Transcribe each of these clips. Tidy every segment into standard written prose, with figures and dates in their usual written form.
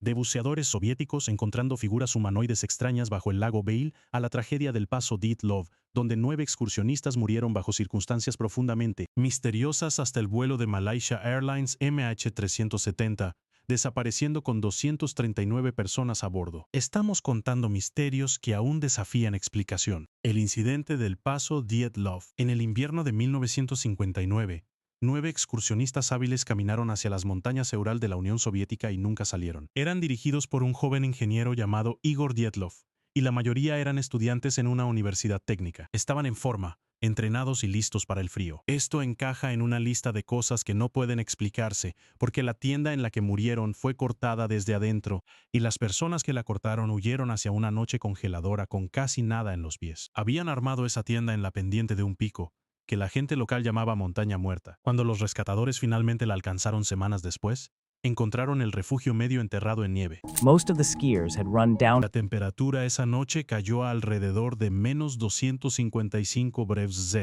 de buceadores soviéticos encontrando figuras humanoides extrañas bajo el lago Bail a la tragedia del paso Dyatlov, donde 9 excursionistas murieron bajo circunstancias profundamente misteriosas hasta el vuelo de Malaysia Airlines MH370, desapareciendo con 239 personas a bordo. Estamos contando misterios que aún desafían explicación. El incidente del paso Dyatlov. En el invierno de 1959, 9 excursionistas hábiles caminaron hacia las montañas Ural de la Unión Soviética y nunca salieron. Eran dirigidos por un joven ingeniero llamado Igor Dyatlov, y la mayoría eran estudiantes en una universidad técnica. Estaban en forma, entrenados y listos para el frío. Esto encaja en una lista de cosas que no pueden explicarse, porque la tienda en la que murieron fue cortada desde adentro, y las personas que la cortaron huyeron hacia una noche congeladora con casi nada en los pies. Habían armado esa tienda en la pendiente de un pico, que la gente local llamaba Montaña Muerta. Cuando los rescatadores finalmente la alcanzaron semanas después, encontraron el refugio medio enterrado en nieve. Most of the skiers had run down. La temperatura esa noche cayó a alrededor de menos 255 brevs.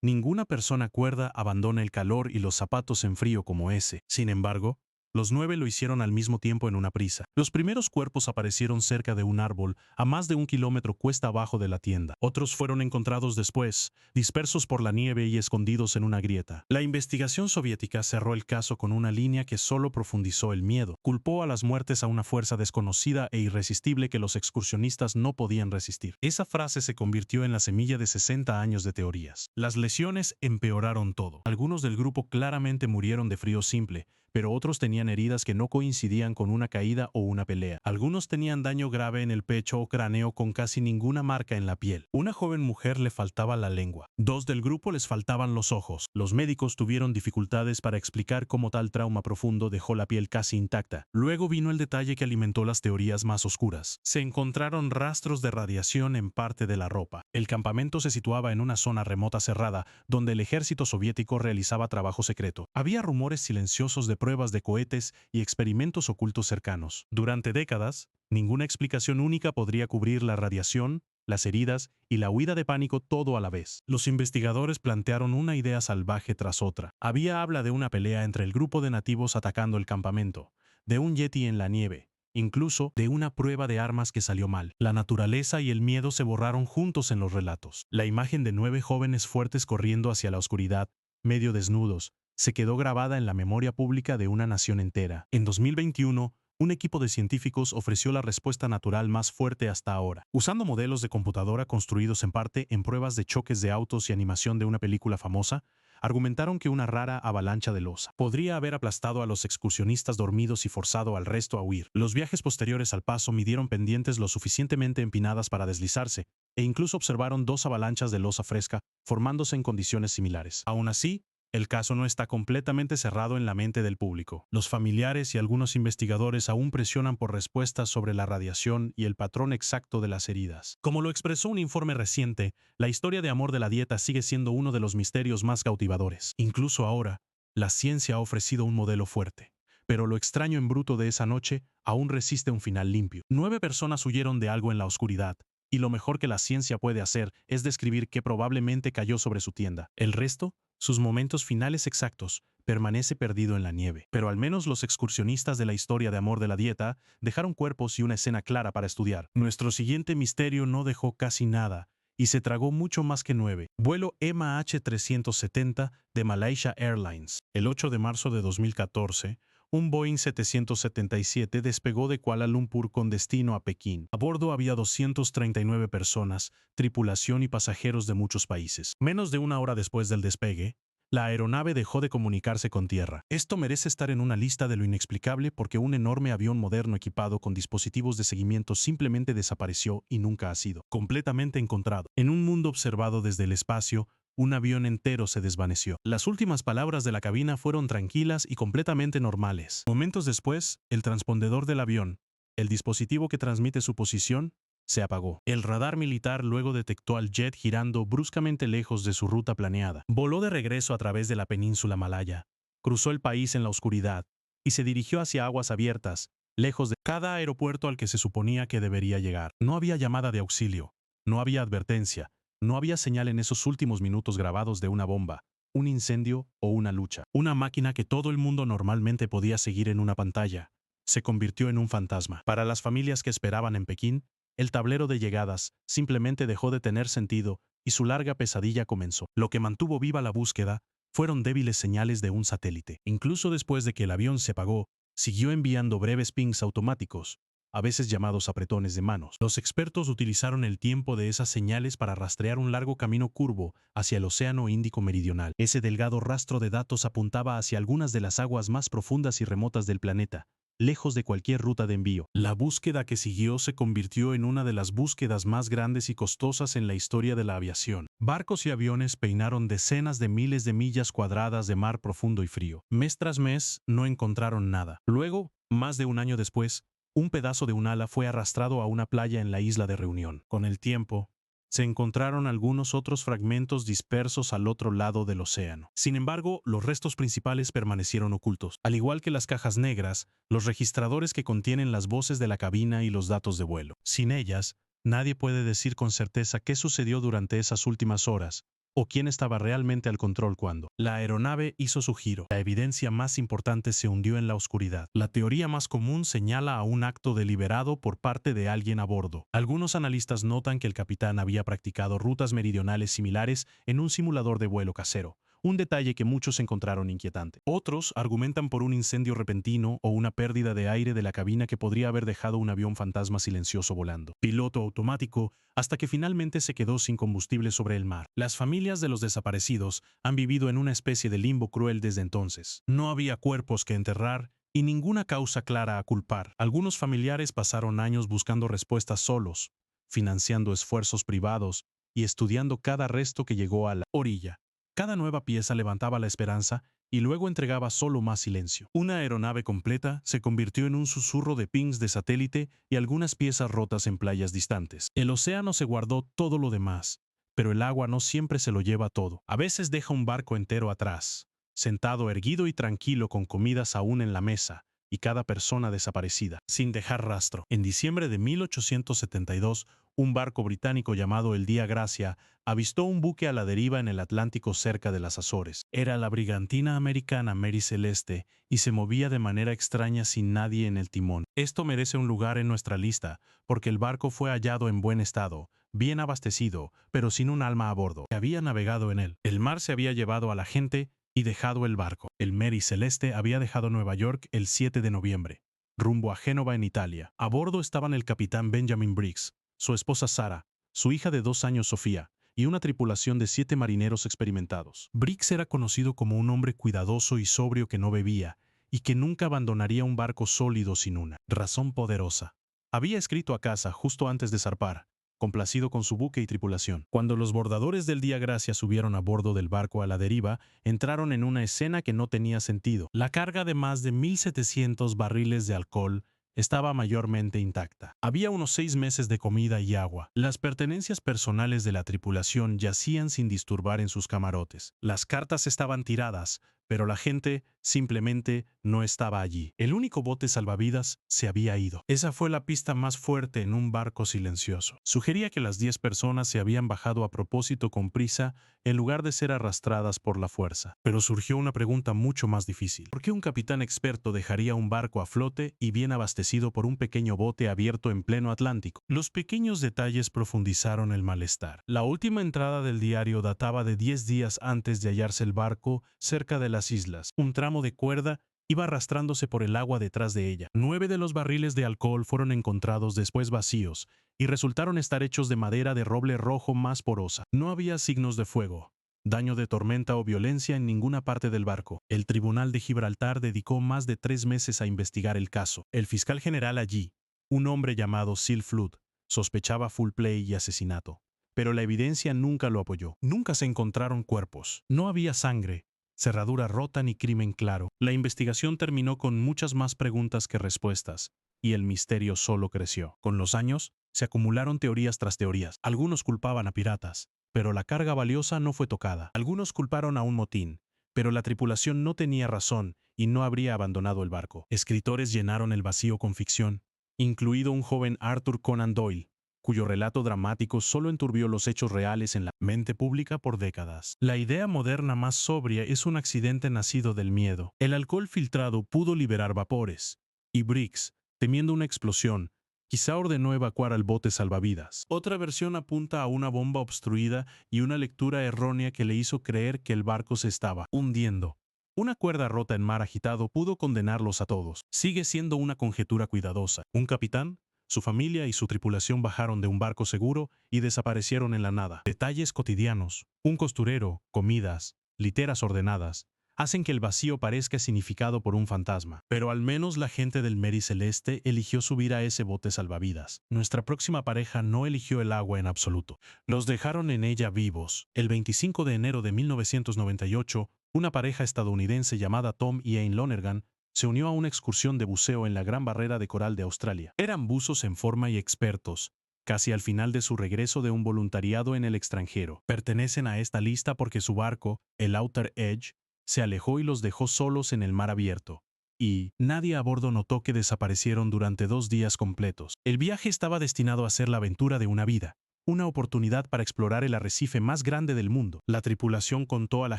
Ninguna persona cuerda abandona el calor y los zapatos en frío como ese. Sin embargo, los 9 lo hicieron al mismo tiempo en una prisa. Los primeros cuerpos aparecieron cerca de un árbol, a más de 1 kilómetro cuesta abajo de la tienda. Otros fueron encontrados después, dispersos por la nieve y escondidos en una grieta. La investigación soviética cerró el caso con una línea que solo profundizó el miedo. Culpó a las muertes a una fuerza desconocida e irresistible que los excursionistas no podían resistir. Esa frase se convirtió en la semilla de 60 años de teorías. Las lesiones empeoraron todo. Algunos del grupo claramente murieron de frío simple, pero otros tenían heridas que no coincidían con una caída o una pelea. Algunos tenían daño grave en el pecho o cráneo con casi ninguna marca en la piel. Una joven mujer le faltaba la lengua. 2 del grupo les faltaban los ojos. Los médicos tuvieron dificultades para explicar cómo tal trauma profundo dejó la piel casi intacta. Luego vino el detalle que alimentó las teorías más oscuras. Se encontraron rastros de radiación en parte de la ropa. El campamento se situaba en una zona remota cerrada, donde el ejército soviético realizaba trabajo secreto. Había rumores silenciosos de pruebas de cohetes y experimentos ocultos cercanos. Durante décadas, ninguna explicación única podría cubrir la radiación, las heridas y la huida de pánico todo a la vez. Los investigadores plantearon una idea salvaje tras otra. Había habla de una pelea entre el grupo de nativos atacando el campamento, de un yeti en la nieve, incluso de una prueba de armas que salió mal. La naturaleza y el miedo se borraron juntos en los relatos. La imagen de 9 jóvenes fuertes corriendo hacia la oscuridad, medio desnudos, se quedó grabada en la memoria pública de una nación entera. En 2021, un equipo de científicos ofreció la respuesta natural más fuerte hasta ahora. Usando modelos de computadora construidos en parte en pruebas de choques de autos y animación de una película famosa, argumentaron que una rara avalancha de losa podría haber aplastado a los excursionistas dormidos y forzado al resto a huir. Los viajes posteriores al paso midieron pendientes lo suficientemente empinadas para deslizarse, e incluso observaron 2 avalanchas de losa fresca formándose en condiciones similares. Aún así, el caso no está completamente cerrado en la mente del público. Los familiares y algunos investigadores aún presionan por respuestas sobre la radiación y el patrón exacto de las heridas. Como lo expresó un informe reciente, la historia de amor de la dieta sigue siendo uno de los misterios más cautivadores. Incluso ahora, la ciencia ha ofrecido un modelo fuerte. Pero lo extraño en bruto de esa noche aún resiste un final limpio. 9 personas huyeron de algo en la oscuridad, y lo mejor que la ciencia puede hacer es describir qué probablemente cayó sobre su tienda. El resto, sus momentos finales exactos, permanece perdido en la nieve. Pero al menos los excursionistas de la historia de amor de la dieta dejaron cuerpos y una escena clara para estudiar. Nuestro siguiente misterio no dejó casi nada, y se tragó mucho más que 9. Vuelo MH370 de Malaysia Airlines. El 8 de marzo de 2014, un Boeing 777 despegó de Kuala Lumpur con destino a Pekín. A bordo había 239 personas, tripulación y pasajeros de muchos países. Menos de una hora después del despegue, la aeronave dejó de comunicarse con tierra. Esto merece estar en una lista de lo inexplicable porque un enorme avión moderno equipado con dispositivos de seguimiento simplemente desapareció y nunca ha sido completamente encontrado. En un mundo observado desde el espacio, un avión entero se desvaneció. Las últimas palabras de la cabina fueron tranquilas y completamente normales. Momentos después, el transpondedor del avión, el dispositivo que transmite su posición, se apagó. El radar militar luego detectó al jet girando bruscamente lejos de su ruta planeada. Voló de regreso a través de la península malaya, cruzó el país en la oscuridad y se dirigió hacia aguas abiertas, lejos de cada aeropuerto al que se suponía que debería llegar. No había llamada de auxilio, no había advertencia, no había señal en esos últimos minutos grabados de una bomba, un incendio o una lucha. Una máquina que todo el mundo normalmente podía seguir en una pantalla se convirtió en un fantasma. Para las familias que esperaban en Pekín, el tablero de llegadas simplemente dejó de tener sentido y su larga pesadilla comenzó. Lo que mantuvo viva la búsqueda fueron débiles señales de un satélite. Incluso después de que el avión se apagó, siguió enviando breves pings automáticos, a veces llamados apretones de manos. Los expertos utilizaron el tiempo de esas señales para rastrear un largo camino curvo hacia el Océano Índico Meridional. Ese delgado rastro de datos apuntaba hacia algunas de las aguas más profundas y remotas del planeta, lejos de cualquier ruta de envío. La búsqueda que siguió se convirtió en una de las búsquedas más grandes y costosas en la historia de la aviación. Barcos y aviones peinaron decenas de miles de millas cuadradas de mar profundo y frío. Mes tras mes no encontraron nada. Luego, más de un año después, un pedazo de un ala fue arrastrado a una playa en la isla de Reunión. Con el tiempo, se encontraron algunos otros fragmentos dispersos al otro lado del océano. Sin embargo, los restos principales permanecieron ocultos. Al igual que las cajas negras, los registradores que contienen las voces de la cabina y los datos de vuelo. Sin ellas, nadie puede decir con certeza qué sucedió durante esas últimas horas, o quién estaba realmente al control cuando. La aeronave hizo su giro. La evidencia más importante se hundió en la oscuridad. La teoría más común señala a un acto deliberado por parte de alguien a bordo. Algunos analistas notan que el capitán había practicado rutas meridionales similares en un simulador de vuelo casero, un detalle que muchos encontraron inquietante. Otros argumentan por un incendio repentino o una pérdida de aire de la cabina que podría haber dejado un avión fantasma silencioso volando. Piloto automático, hasta que finalmente se quedó sin combustible sobre el mar. Las familias de los desaparecidos han vivido en una especie de limbo cruel desde entonces. No había cuerpos que enterrar y ninguna causa clara a culpar. Algunos familiares pasaron años buscando respuestas solos, financiando esfuerzos privados y estudiando cada resto que llegó a la orilla. Cada nueva pieza levantaba la esperanza y luego entregaba solo más silencio. Una aeronave completa se convirtió en un susurro de pings de satélite y algunas piezas rotas en playas distantes. El océano se guardó todo lo demás, pero el agua no siempre se lo lleva todo. A veces deja un barco entero atrás, sentado erguido y tranquilo con comidas aún en la mesa, y cada persona desaparecida, sin dejar rastro. En diciembre de 1872, un barco británico llamado el Día Gracia avistó un buque a la deriva en el Atlántico cerca de las Azores. Era la brigantina americana Mary Celeste y se movía de manera extraña sin nadie en el timón. Esto merece un lugar en nuestra lista, porque el barco fue hallado en buen estado, bien abastecido, pero sin un alma a bordo, que había navegado en él. El mar se había llevado a la gente y dejado el barco. El Mary Celeste había dejado Nueva York el 7 de noviembre, rumbo a Génova en Italia. A bordo estaban el capitán Benjamin Briggs, su esposa Sarah, su hija de 2 años Sofía, y una tripulación de 7 marineros experimentados. Briggs era conocido como un hombre cuidadoso y sobrio que no bebía, y que nunca abandonaría un barco sólido sin una razón poderosa. Había escrito a casa justo antes de zarpar, complacido con su buque y tripulación. Cuando los bordadores del Día Gracia subieron a bordo del barco a la deriva, entraron en una escena que no tenía sentido. La carga de más de 1.700 barriles de alcohol estaba mayormente intacta. Había unos 6 meses de comida y agua. Las pertenencias personales de la tripulación yacían sin disturbar en sus camarotes. Las cartas estaban tiradas, pero la gente simplemente no estaba allí. El único bote salvavidas se había ido. Esa fue la pista más fuerte en un barco silencioso. Sugería que las 10 personas se habían bajado a propósito con prisa en lugar de ser arrastradas por la fuerza. Pero surgió una pregunta mucho más difícil. ¿Por qué un capitán experto dejaría un barco a flote y bien abastecido por un pequeño bote abierto en pleno Atlántico? Los pequeños detalles profundizaron el malestar. La última entrada del diario databa de 10 días antes de hallarse el barco cerca de las islas. Un tramo de cuerda iba arrastrándose por el agua detrás de ella. 9 de los barriles de alcohol fueron encontrados después vacíos y resultaron estar hechos de madera de roble rojo más porosa. No había signos de fuego, daño de tormenta o violencia en ninguna parte del barco. El Tribunal de Gibraltar dedicó más de 3 meses a investigar el caso. El fiscal general allí, un hombre llamado Sil Flood, sospechaba foul play y asesinato, pero la evidencia nunca lo apoyó. Nunca se encontraron cuerpos. No había sangre, cerradura rota ni crimen claro. La investigación terminó con muchas más preguntas que respuestas, y el misterio solo creció. Con los años, se acumularon teorías tras teorías. Algunos culpaban a piratas, pero la carga valiosa no fue tocada. Algunos culparon a un motín, pero la tripulación no tenía razón y no habría abandonado el barco. Escritores llenaron el vacío con ficción, incluido un joven Arthur Conan Doyle, cuyo relato dramático solo enturbió los hechos reales en la mente pública por décadas. La idea moderna más sobria es un accidente nacido del miedo. El alcohol filtrado pudo liberar vapores, Y Briggs, temiendo una explosión, quizá ordenó evacuar al bote salvavidas. Otra versión apunta a una bomba obstruida y una lectura errónea que le hizo creer que el barco se estaba hundiendo. Una cuerda rota en mar agitado pudo condenarlos a todos. Sigue siendo una conjetura cuidadosa. Un capitán, su familia y su tripulación bajaron de un barco seguro y desaparecieron en la nada. Detalles cotidianos, un costurero, comidas, literas ordenadas, hacen que el vacío parezca significado por un fantasma. Pero al menos la gente del Mary Celeste eligió subir a ese bote salvavidas. Nuestra próxima pareja no eligió el agua en absoluto. Los dejaron en ella vivos. El 25 de enero de 1998, una pareja estadounidense llamada Tom y Anne Lonergan se unió a una excursión de buceo en la Gran Barrera de Coral de Australia. Eran buzos en forma y expertos, casi al final de su regreso de un voluntariado en el extranjero. Pertenecen a esta lista porque su barco, el Outer Edge, se alejó y los dejó solos en el mar abierto. Y nadie a bordo notó que desaparecieron durante 2 días completos. El viaje estaba destinado a ser la aventura de una vida, una oportunidad para explorar el arrecife más grande del mundo. La tripulación contó a la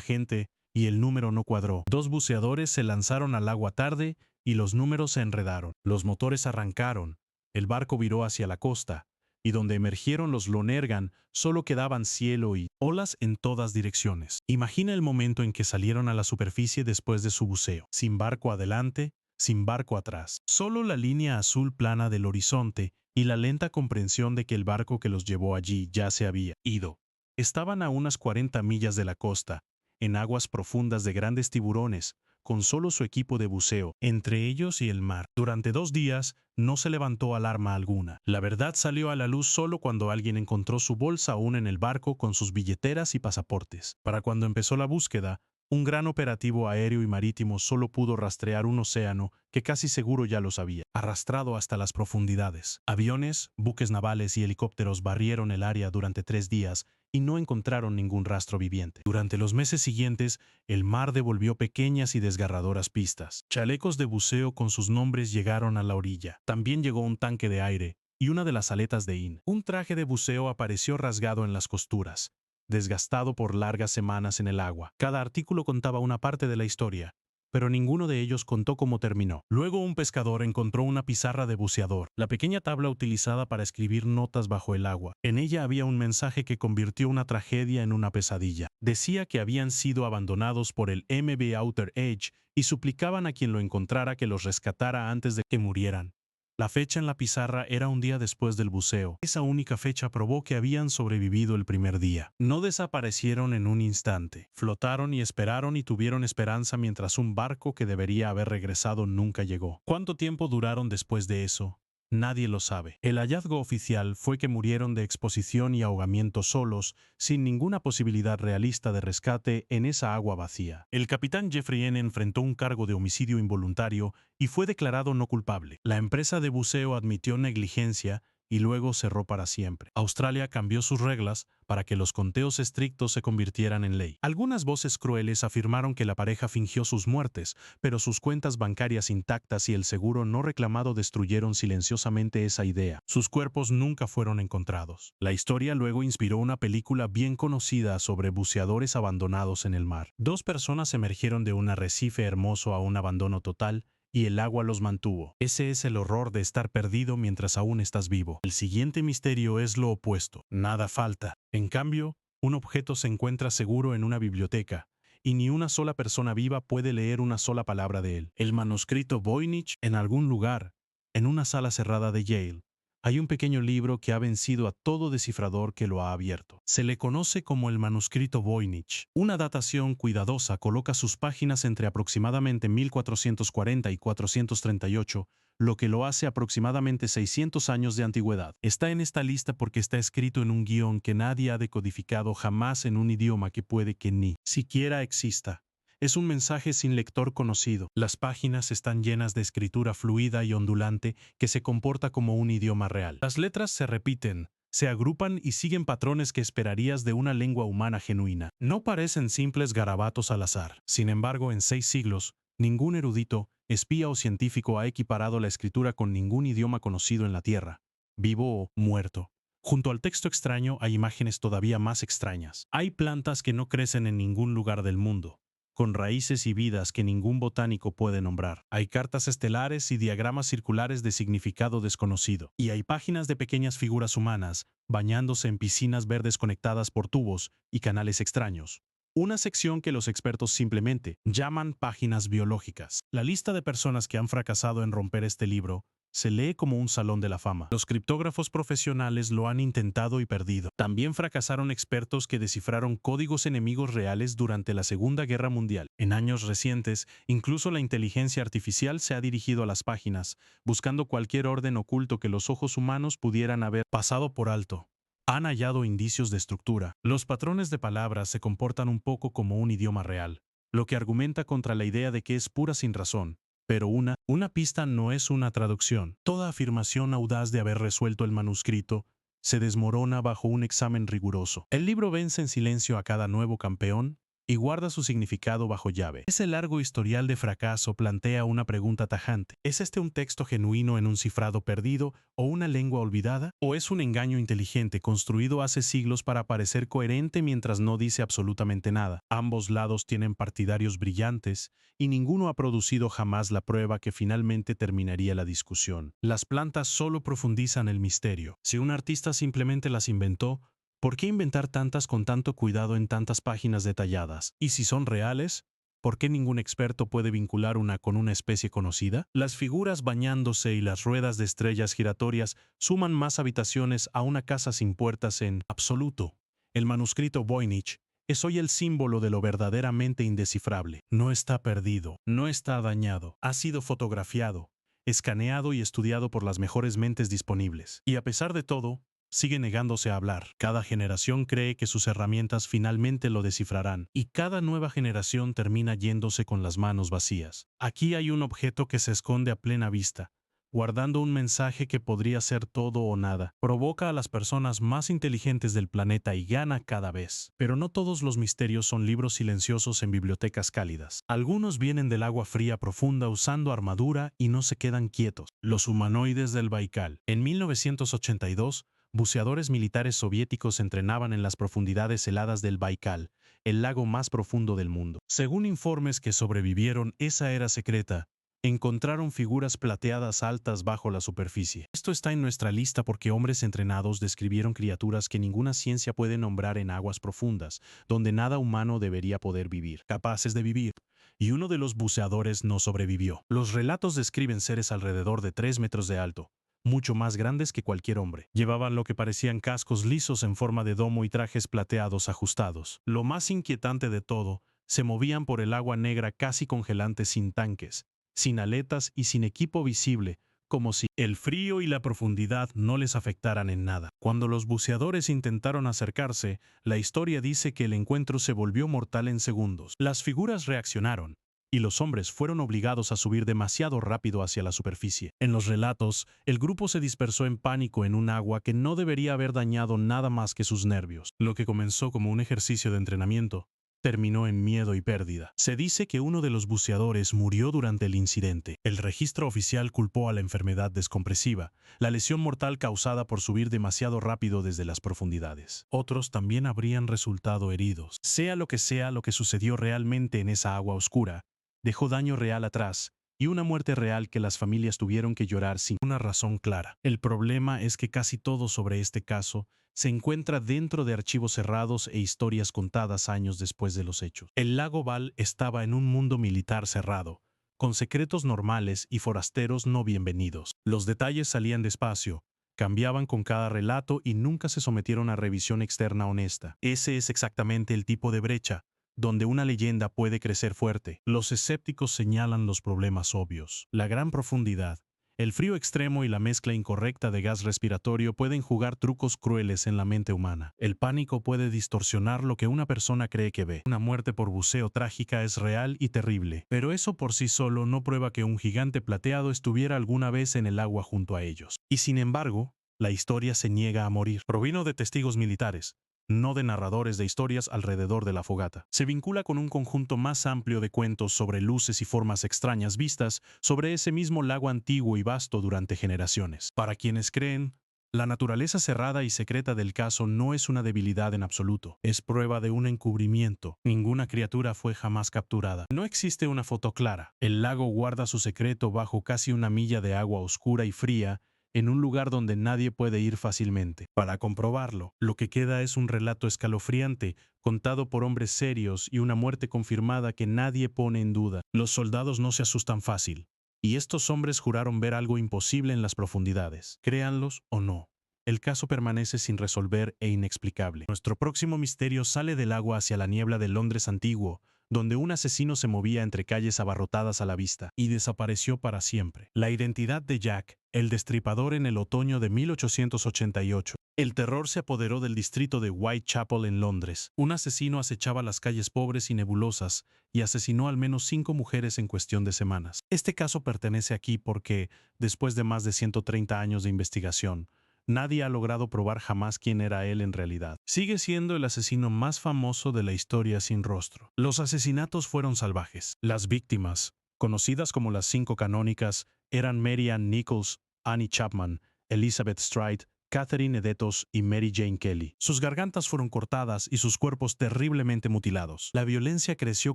gente y el número no cuadró. 2 buceadores se lanzaron al agua tarde y los números se enredaron. Los motores arrancaron, el barco viró hacia la costa, y donde emergieron los Lonergan solo quedaban cielo y olas en todas direcciones. Imagina el momento en que salieron a la superficie después de su buceo, sin barco adelante, sin barco atrás, solo la línea azul plana del horizonte y la lenta comprensión de que el barco que los llevó allí ya se había ido. Estaban a unas 40 millas de la costa, en aguas profundas de grandes tiburones, con solo su equipo de buceo, entre ellos y el mar. Durante 2 días no se levantó alarma alguna. La verdad salió a la luz solo cuando alguien encontró su bolsa aún en el barco con sus billeteras y pasaportes. Para cuando empezó la búsqueda, un gran operativo aéreo y marítimo solo pudo rastrear un océano que casi seguro ya lo sabía, arrastrado hasta las profundidades. Aviones, buques navales y helicópteros barrieron el área durante 3 días y no encontraron ningún rastro viviente. Durante los meses siguientes, el mar devolvió pequeñas y desgarradoras pistas. Chalecos de buceo con sus nombres llegaron a la orilla. También llegó un tanque de aire y una de las aletas de IN. Un traje de buceo apareció rasgado en las costuras, desgastado por largas semanas en el agua. Cada artículo contaba una parte de la historia, pero ninguno de ellos contó cómo terminó. Luego un pescador encontró una pizarra de buceador, la pequeña tabla utilizada para escribir notas bajo el agua. En ella había un mensaje que convirtió una tragedia en una pesadilla. Decía que habían sido abandonados por el MV Outer Edge y suplicaban a quien lo encontrara que los rescatara antes de que murieran. La fecha en la pizarra era un día después del buceo. Esa única fecha probó que habían sobrevivido el primer día. No desaparecieron en un instante. Flotaron y esperaron y tuvieron esperanza mientras un barco que debería haber regresado nunca llegó. ¿Cuánto tiempo duraron después de eso? Nadie lo sabe. El hallazgo oficial fue que murieron de exposición y ahogamiento solos, sin ninguna posibilidad realista de rescate en esa agua vacía. El capitán Jeffrey N. enfrentó un cargo de homicidio involuntario y fue declarado no culpable. La empresa de buceo admitió negligencia y luego cerró para siempre. Australia cambió sus reglas para que los conteos estrictos se convirtieran en ley. Algunas voces crueles afirmaron que la pareja fingió sus muertes, pero sus cuentas bancarias intactas y el seguro no reclamado destruyeron silenciosamente esa idea. Sus cuerpos nunca fueron encontrados. La historia luego inspiró una película bien conocida sobre buceadores abandonados en el mar. 2 personas emergieron de un arrecife hermoso a un abandono total, y el agua los mantuvo. Ese es el horror de estar perdido mientras aún estás vivo. El siguiente misterio es lo opuesto. Nada falta. En cambio, un objeto se encuentra seguro en una biblioteca, y ni una sola persona viva puede leer una sola palabra de él. El manuscrito Voynich en algún lugar, en una sala cerrada de Yale. Hay un pequeño libro que ha vencido a todo descifrador que lo ha abierto. Se le conoce como el manuscrito Voynich. Una datación cuidadosa coloca sus páginas entre aproximadamente 1440 y 438, lo que lo hace aproximadamente 600 años de antigüedad. Está en esta lista porque está escrito en un guión que nadie ha decodificado jamás en un idioma que puede que ni siquiera exista. Es un mensaje sin lector conocido. Las páginas están llenas de escritura fluida y ondulante que se comporta como un idioma real. Las letras se repiten, se agrupan y siguen patrones que esperarías de una lengua humana genuina. No parecen simples garabatos al azar. Sin embargo, en 6 siglos, ningún erudito, espía o científico ha equiparado la escritura con ningún idioma conocido en la Tierra, vivo o muerto. Junto al texto extraño hay imágenes todavía más extrañas. Hay plantas que no crecen en ningún lugar del mundo. con raíces y vidas que ningún botánico puede nombrar. Hay cartas estelares y diagramas circulares de significado desconocido. Y hay páginas de pequeñas figuras humanas, bañándose en piscinas verdes conectadas por tubos y canales extraños. Una sección que los expertos simplemente llaman páginas biológicas. La lista de personas que han fracasado en romper este libro se lee como un salón de la fama. Los criptógrafos profesionales lo han intentado y perdido. También fracasaron expertos que descifraron códigos enemigos reales durante la Segunda Guerra Mundial. En años recientes, incluso la inteligencia artificial se ha dirigido a las páginas, buscando cualquier orden oculto que los ojos humanos pudieran haber pasado por alto. Han hallado indicios de estructura. Los patrones de palabras se comportan un poco como un idioma real, lo que argumenta contra la idea de que es pura sin razón. Pero una pista no es una traducción. Toda afirmación audaz de haber resuelto el manuscrito se desmorona bajo un examen riguroso. El libro vence en silencio a cada nuevo campeón y guarda su significado bajo llave. Ese largo historial de fracaso plantea una pregunta tajante. ¿Es este un texto genuino en un cifrado perdido o una lengua olvidada? ¿O es un engaño inteligente construido hace siglos para parecer coherente mientras no dice absolutamente nada? Ambos lados tienen partidarios brillantes y ninguno ha producido jamás la prueba que finalmente terminaría la discusión. Las plantas solo profundizan el misterio. Si un artista simplemente las inventó, ¿por qué inventar tantas con tanto cuidado en tantas páginas detalladas? Y si son reales, ¿por qué ningún experto puede vincular una con una especie conocida? Las figuras bañándose y las ruedas de estrellas giratorias suman más habitaciones a una casa sin puertas en absoluto. El manuscrito Voynich es hoy el símbolo de lo verdaderamente indescifrable. No está perdido, no está dañado, ha sido fotografiado, escaneado y estudiado por las mejores mentes disponibles. Y a pesar de todo, sigue negándose a hablar. Cada generación cree que sus herramientas finalmente lo descifrarán, y cada nueva generación termina yéndose con las manos vacías. Aquí hay un objeto que se esconde a plena vista, guardando un mensaje que podría ser todo o nada. Provoca a las personas más inteligentes del planeta y gana cada vez. Pero no todos los misterios son libros silenciosos en bibliotecas cálidas. Algunos vienen del agua fría profunda usando armadura y no se quedan quietos. Los humanoides del Baikal. En 1982, buceadores militares soviéticos entrenaban en las profundidades heladas del Baikal, el lago más profundo del mundo. Según informes que sobrevivieron esa era secreta, encontraron figuras plateadas altas bajo la superficie. Esto está en nuestra lista porque hombres entrenados describieron criaturas que ninguna ciencia puede nombrar en aguas profundas, donde nada humano debería poder vivir, capaces de vivir. Y uno de los buceadores no sobrevivió. Los relatos describen seres alrededor de 3 metros de alto, mucho más grandes que cualquier hombre. Llevaban lo que parecían cascos lisos en forma de domo y trajes plateados ajustados. Lo más inquietante de todo, se movían por el agua negra casi congelante sin tanques, sin aletas y sin equipo visible, como si el frío y la profundidad no les afectaran en nada. Cuando los buceadores intentaron acercarse, la historia dice que el encuentro se volvió mortal en segundos. Las figuras reaccionaron, y los hombres fueron obligados a subir demasiado rápido hacia la superficie. En los relatos, el grupo se dispersó en pánico en un agua que no debería haber dañado nada más que sus nervios. Lo que comenzó como un ejercicio de entrenamiento terminó en miedo y pérdida. Se dice que uno de los buceadores murió durante el incidente. El registro oficial culpó a la enfermedad descompresiva, la lesión mortal causada por subir demasiado rápido desde las profundidades. Otros también habrían resultado heridos. Sea lo que sucedió realmente en esa agua oscura, dejó daño real atrás y una muerte real que las familias tuvieron que llorar sin una razón clara. El problema es que casi todo sobre este caso se encuentra dentro de archivos cerrados e historias contadas años después de los hechos. El lago Val estaba en un mundo militar cerrado, con secretos normales y forasteros no bienvenidos. Los detalles salían despacio, cambiaban con cada relato y nunca se sometieron a revisión externa honesta. Ese es exactamente el tipo de brecha donde una leyenda puede crecer fuerte. Los escépticos señalan los problemas obvios. La gran profundidad, el frío extremo y la mezcla incorrecta de gas respiratorio pueden jugar trucos crueles en la mente humana. El pánico puede distorsionar lo que una persona cree que ve. Una muerte por buceo trágica es real y terrible, pero eso por sí solo no prueba que un gigante plateado estuviera alguna vez en el agua junto a ellos. Y sin embargo, la historia se niega a morir. Provino de testigos militares, no de narradores de historias alrededor de la fogata. Se vincula con un conjunto más amplio de cuentos sobre luces y formas extrañas vistas sobre ese mismo lago antiguo y vasto durante generaciones. Para quienes creen, La naturaleza cerrada y secreta del caso no es una debilidad en absoluto, es prueba de un encubrimiento. Ninguna criatura fue jamás capturada. No existe una foto clara. El lago guarda su secreto bajo casi una milla de agua oscura y fría, en un lugar donde nadie puede ir fácilmente. Para comprobarlo, lo que queda es un relato escalofriante, contado por hombres serios y una muerte confirmada que nadie pone en duda. Los soldados no se asustan fácil. Y estos hombres juraron ver algo imposible en las profundidades. Créanlos o no, el caso permanece sin resolver e inexplicable. Nuestro próximo misterio sale del agua hacia la niebla de Londres antiguo, donde un asesino se movía entre calles abarrotadas a la vista, y desapareció para siempre. La identidad de Jack, el Destripador en el otoño de 1888. El terror se apoderó del distrito de Whitechapel en Londres. Un asesino acechaba las calles pobres y nebulosas y asesinó al menos 5 mujeres en cuestión de semanas. Este caso pertenece aquí porque, después de más de 130 años de investigación, nadie ha logrado probar jamás quién era él en realidad. Sigue siendo el asesino más famoso de la historia sin rostro. Los asesinatos fueron salvajes. Las víctimas, conocidas como las 5 canónicas, eran Mary Ann Nichols, Annie Chapman, Elizabeth Stride, Catherine Edetos y Mary Jane Kelly. Sus gargantas fueron cortadas y sus cuerpos terriblemente mutilados. La violencia creció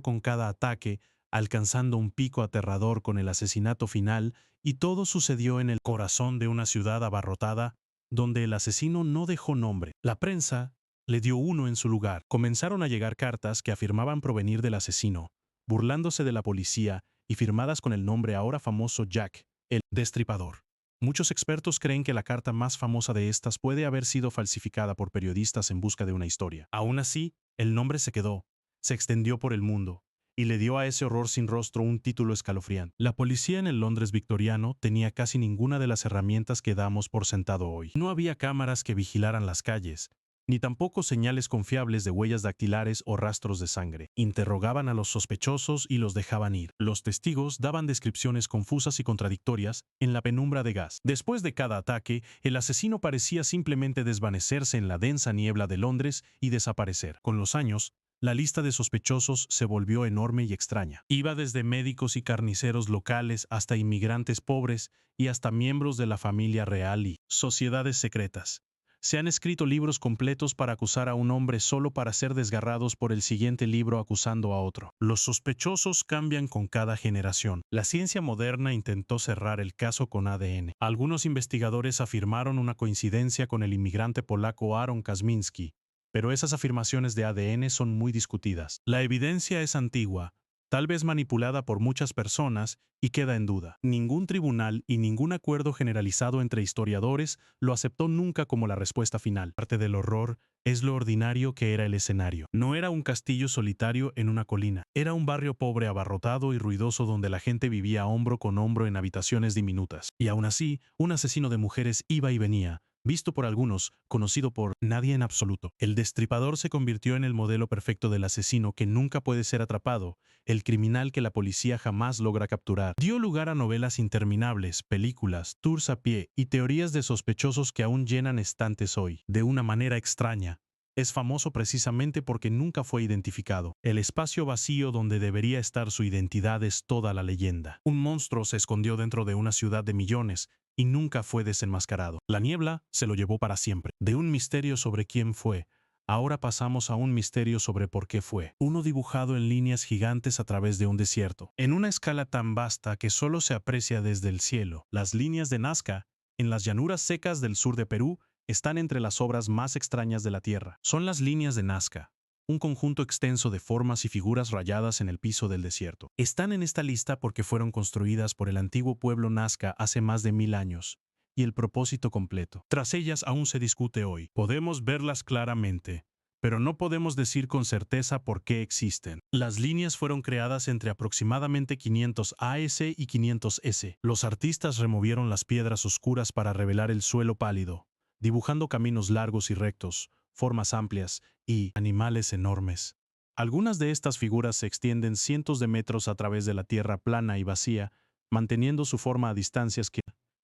con cada ataque, alcanzando un pico aterrador con el asesinato final, y todo sucedió en el corazón de una ciudad abarrotada, donde el asesino no dejó nombre. La prensa le dio uno en su lugar. Comenzaron a llegar cartas que afirmaban provenir del asesino, burlándose de la policía y firmadas con el nombre ahora famoso Jack, el Destripador. Muchos expertos creen que la carta más famosa de estas puede haber sido falsificada por periodistas en busca de una historia. Aún así, el nombre se quedó, se extendió por el mundo, y le dio a ese horror sin rostro un título escalofriante. La policía en el Londres victoriano tenía casi ninguna de las herramientas que damos por sentado hoy. No había cámaras que vigilaran las calles, ni tampoco señales confiables de huellas dactilares o rastros de sangre. Interrogaban a los sospechosos y los dejaban ir. Los testigos daban descripciones confusas y contradictorias en la penumbra de gas. Después de cada ataque, el asesino parecía simplemente desvanecerse en la densa niebla de Londres y desaparecer. Con los años, la lista de sospechosos se volvió enorme y extraña. Iba desde médicos y carniceros locales hasta inmigrantes pobres y hasta miembros de la familia real y sociedades secretas. Se han escrito libros completos para acusar a un hombre solo para ser desgarrados por el siguiente libro acusando a otro. Los sospechosos cambian con cada generación. La ciencia moderna intentó cerrar el caso con ADN. Algunos investigadores afirmaron una coincidencia con el inmigrante polaco Aaron Kazminski, pero esas afirmaciones de ADN son muy discutidas. La evidencia es antigua, tal vez manipulada por muchas personas, y queda en duda. Ningún tribunal y ningún acuerdo generalizado entre historiadores lo aceptó nunca como la respuesta final. Parte del horror es lo ordinario que era el escenario. No era un castillo solitario en una colina. Era un barrio pobre abarrotado y ruidoso donde la gente vivía hombro con hombro en habitaciones diminutas. Y aún así, un asesino de mujeres iba y venía, visto por algunos, conocido por nadie en absoluto. El Destripador se convirtió en el modelo perfecto del asesino que nunca puede ser atrapado, el criminal que la policía jamás logra capturar. Dio lugar a novelas interminables, películas, tours a pie y teorías de sospechosos que aún llenan estantes hoy. De una manera extraña, es famoso precisamente porque nunca fue identificado. El espacio vacío donde debería estar su identidad es toda la leyenda. Un monstruo se escondió dentro de una ciudad de millones y nunca fue desenmascarado. La niebla se lo llevó para siempre. De un misterio sobre quién fue, ahora pasamos a un misterio sobre por qué fue. Uno dibujado en líneas gigantes a través de un desierto. En una escala tan vasta que solo se aprecia desde el cielo, las líneas de Nazca, en las llanuras secas del sur de Perú, están entre las obras más extrañas de la Tierra. Son las líneas de Nazca, un conjunto extenso de formas y figuras rayadas en el piso del desierto. Están en esta lista porque fueron construidas por el antiguo pueblo Nazca hace más de 1000 años, y el propósito completo. Tras ellas aún se discute hoy. Podemos verlas claramente, pero no podemos decir con certeza por qué existen. Las líneas fueron creadas entre aproximadamente 500 AS y 500 S. Los artistas removieron las piedras oscuras para revelar el suelo pálido, dibujando caminos largos y rectos, formas amplias y animales enormes. Algunas de estas figuras se extienden cientos de metros a través de la tierra plana y vacía, manteniendo su forma a distancias que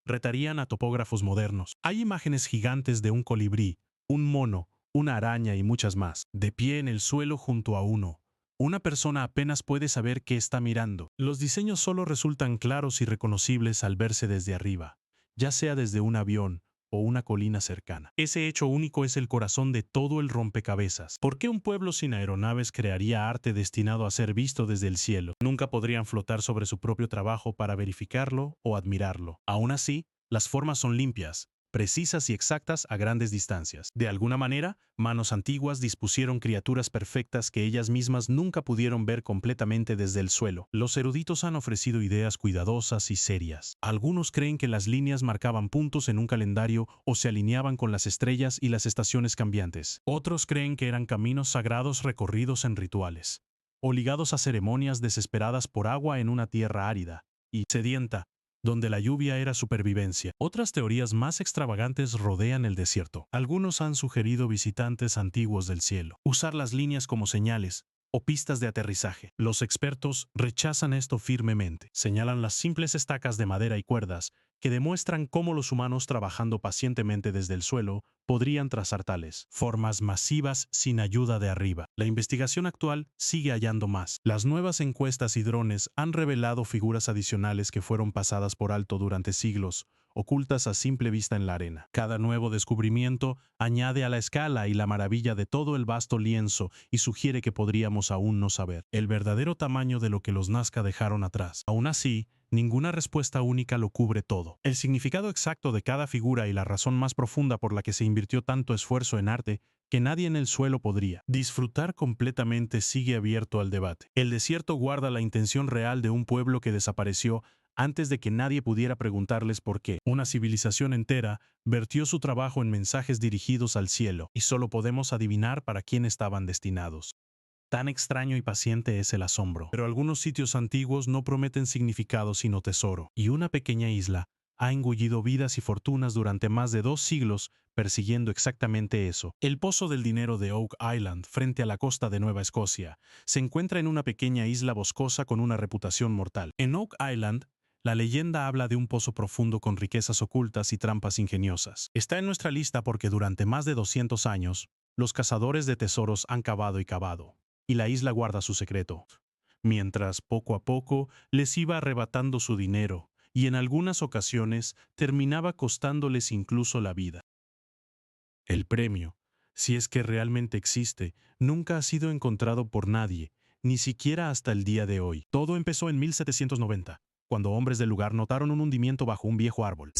retarían a topógrafos modernos. Hay imágenes gigantes de un colibrí, un mono, una araña y muchas más, de pie en el suelo junto a uno. Una persona apenas puede saber qué está mirando. Los diseños solo resultan claros y reconocibles al verse desde arriba, ya sea desde un avión o una colina cercana. Ese hecho único es el corazón de todo el rompecabezas. ¿Por qué un pueblo sin aeronaves crearía arte destinado a ser visto desde el cielo? Nunca podrían flotar sobre su propio trabajo para verificarlo o admirarlo. Aún así, las formas son limpias, precisas y exactas a grandes distancias. De alguna manera, manos antiguas dispusieron criaturas perfectas que ellas mismas nunca pudieron ver completamente desde el suelo. Los eruditos han ofrecido ideas cuidadosas y serias. Algunos creen que las líneas marcaban puntos en un calendario o se alineaban con las estrellas y las estaciones cambiantes. Otros creen que eran caminos sagrados recorridos en rituales, o ligados a ceremonias desesperadas por agua en una tierra árida y sedienta, donde la lluvia era supervivencia. Otras teorías más extravagantes rodean el desierto. Algunos han sugerido visitantes antiguos del cielo, usar las líneas como señales o pistas de aterrizaje. Los expertos rechazan esto firmemente. Señalan las simples estacas de madera y cuerdas que demuestran cómo los humanos trabajando pacientemente desde el suelo podrían trazar tales formas masivas sin ayuda de arriba. La investigación actual sigue hallando más. Las nuevas encuestas y drones han revelado figuras adicionales que fueron pasadas por alto durante siglos, ocultas a simple vista en la arena. Cada nuevo descubrimiento añade a la escala y la maravilla de todo el vasto lienzo y sugiere que podríamos aún no saber el verdadero tamaño de lo que los Nazca dejaron atrás. Aún así, ninguna respuesta única lo cubre todo. El significado exacto de cada figura y la razón más profunda por la que se invirtió tanto esfuerzo en arte que nadie en el suelo podría disfrutar completamente sigue abierto al debate. El desierto guarda la intención real de un pueblo que desapareció antes de que nadie pudiera preguntarles por qué. Una civilización entera vertió su trabajo en mensajes dirigidos al cielo, y solo podemos adivinar para quién estaban destinados. Tan extraño y paciente es el asombro. Pero algunos sitios antiguos no prometen significado sino tesoro, y una pequeña isla ha engullido vidas y fortunas durante más de 2 siglos persiguiendo exactamente eso. El Pozo del Dinero de Oak Island, frente a la costa de Nueva Escocia, se encuentra en una pequeña isla boscosa con una reputación mortal. En Oak Island, la leyenda habla de un pozo profundo con riquezas ocultas y trampas ingeniosas. Está en nuestra lista porque durante más de 200 años, los cazadores de tesoros han cavado y cavado, y la isla guarda su secreto, mientras poco a poco les iba arrebatando su dinero, y en algunas ocasiones terminaba costándoles incluso la vida. El premio, si es que realmente existe, nunca ha sido encontrado por nadie, ni siquiera hasta el día de hoy. Todo empezó en 1790, cuando hombres del lugar notaron un hundimiento bajo un viejo árbol.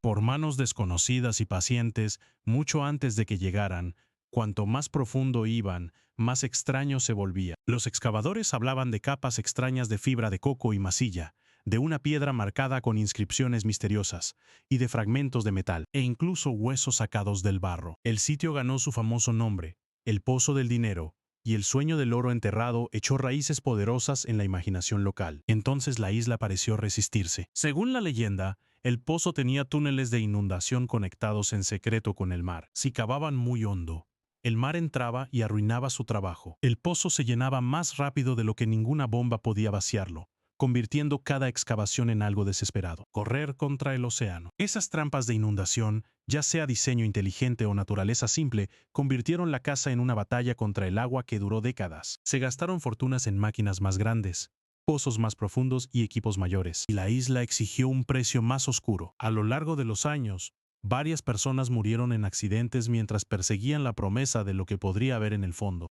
Por manos desconocidas y pacientes, mucho antes de que llegaran, cuanto más profundo iban, más extraño se volvía. Los excavadores hablaban de capas extrañas de fibra de coco y masilla, de una piedra marcada con inscripciones misteriosas, y de fragmentos de metal, e incluso huesos sacados del barro. El sitio ganó su famoso nombre, el Pozo del Dinero, y el sueño del oro enterrado echó raíces poderosas en la imaginación local. Entonces la isla pareció resistirse. Según la leyenda, el pozo tenía túneles de inundación conectados en secreto con el mar. Si cavaban muy hondo, el mar entraba y arruinaba su trabajo. El pozo se llenaba más rápido de lo que ninguna bomba podía vaciarlo, convirtiendo cada excavación en algo desesperado. Correr contra el océano. Esas trampas de inundación, ya sea diseño inteligente o naturaleza simple, convirtieron la caza en una batalla contra el agua que duró décadas. Se gastaron fortunas en máquinas más grandes, pozos más profundos y equipos mayores, y la isla exigió un precio más oscuro. A lo largo de los años, varias personas murieron en accidentes mientras perseguían la promesa de lo que podría haber en el fondo.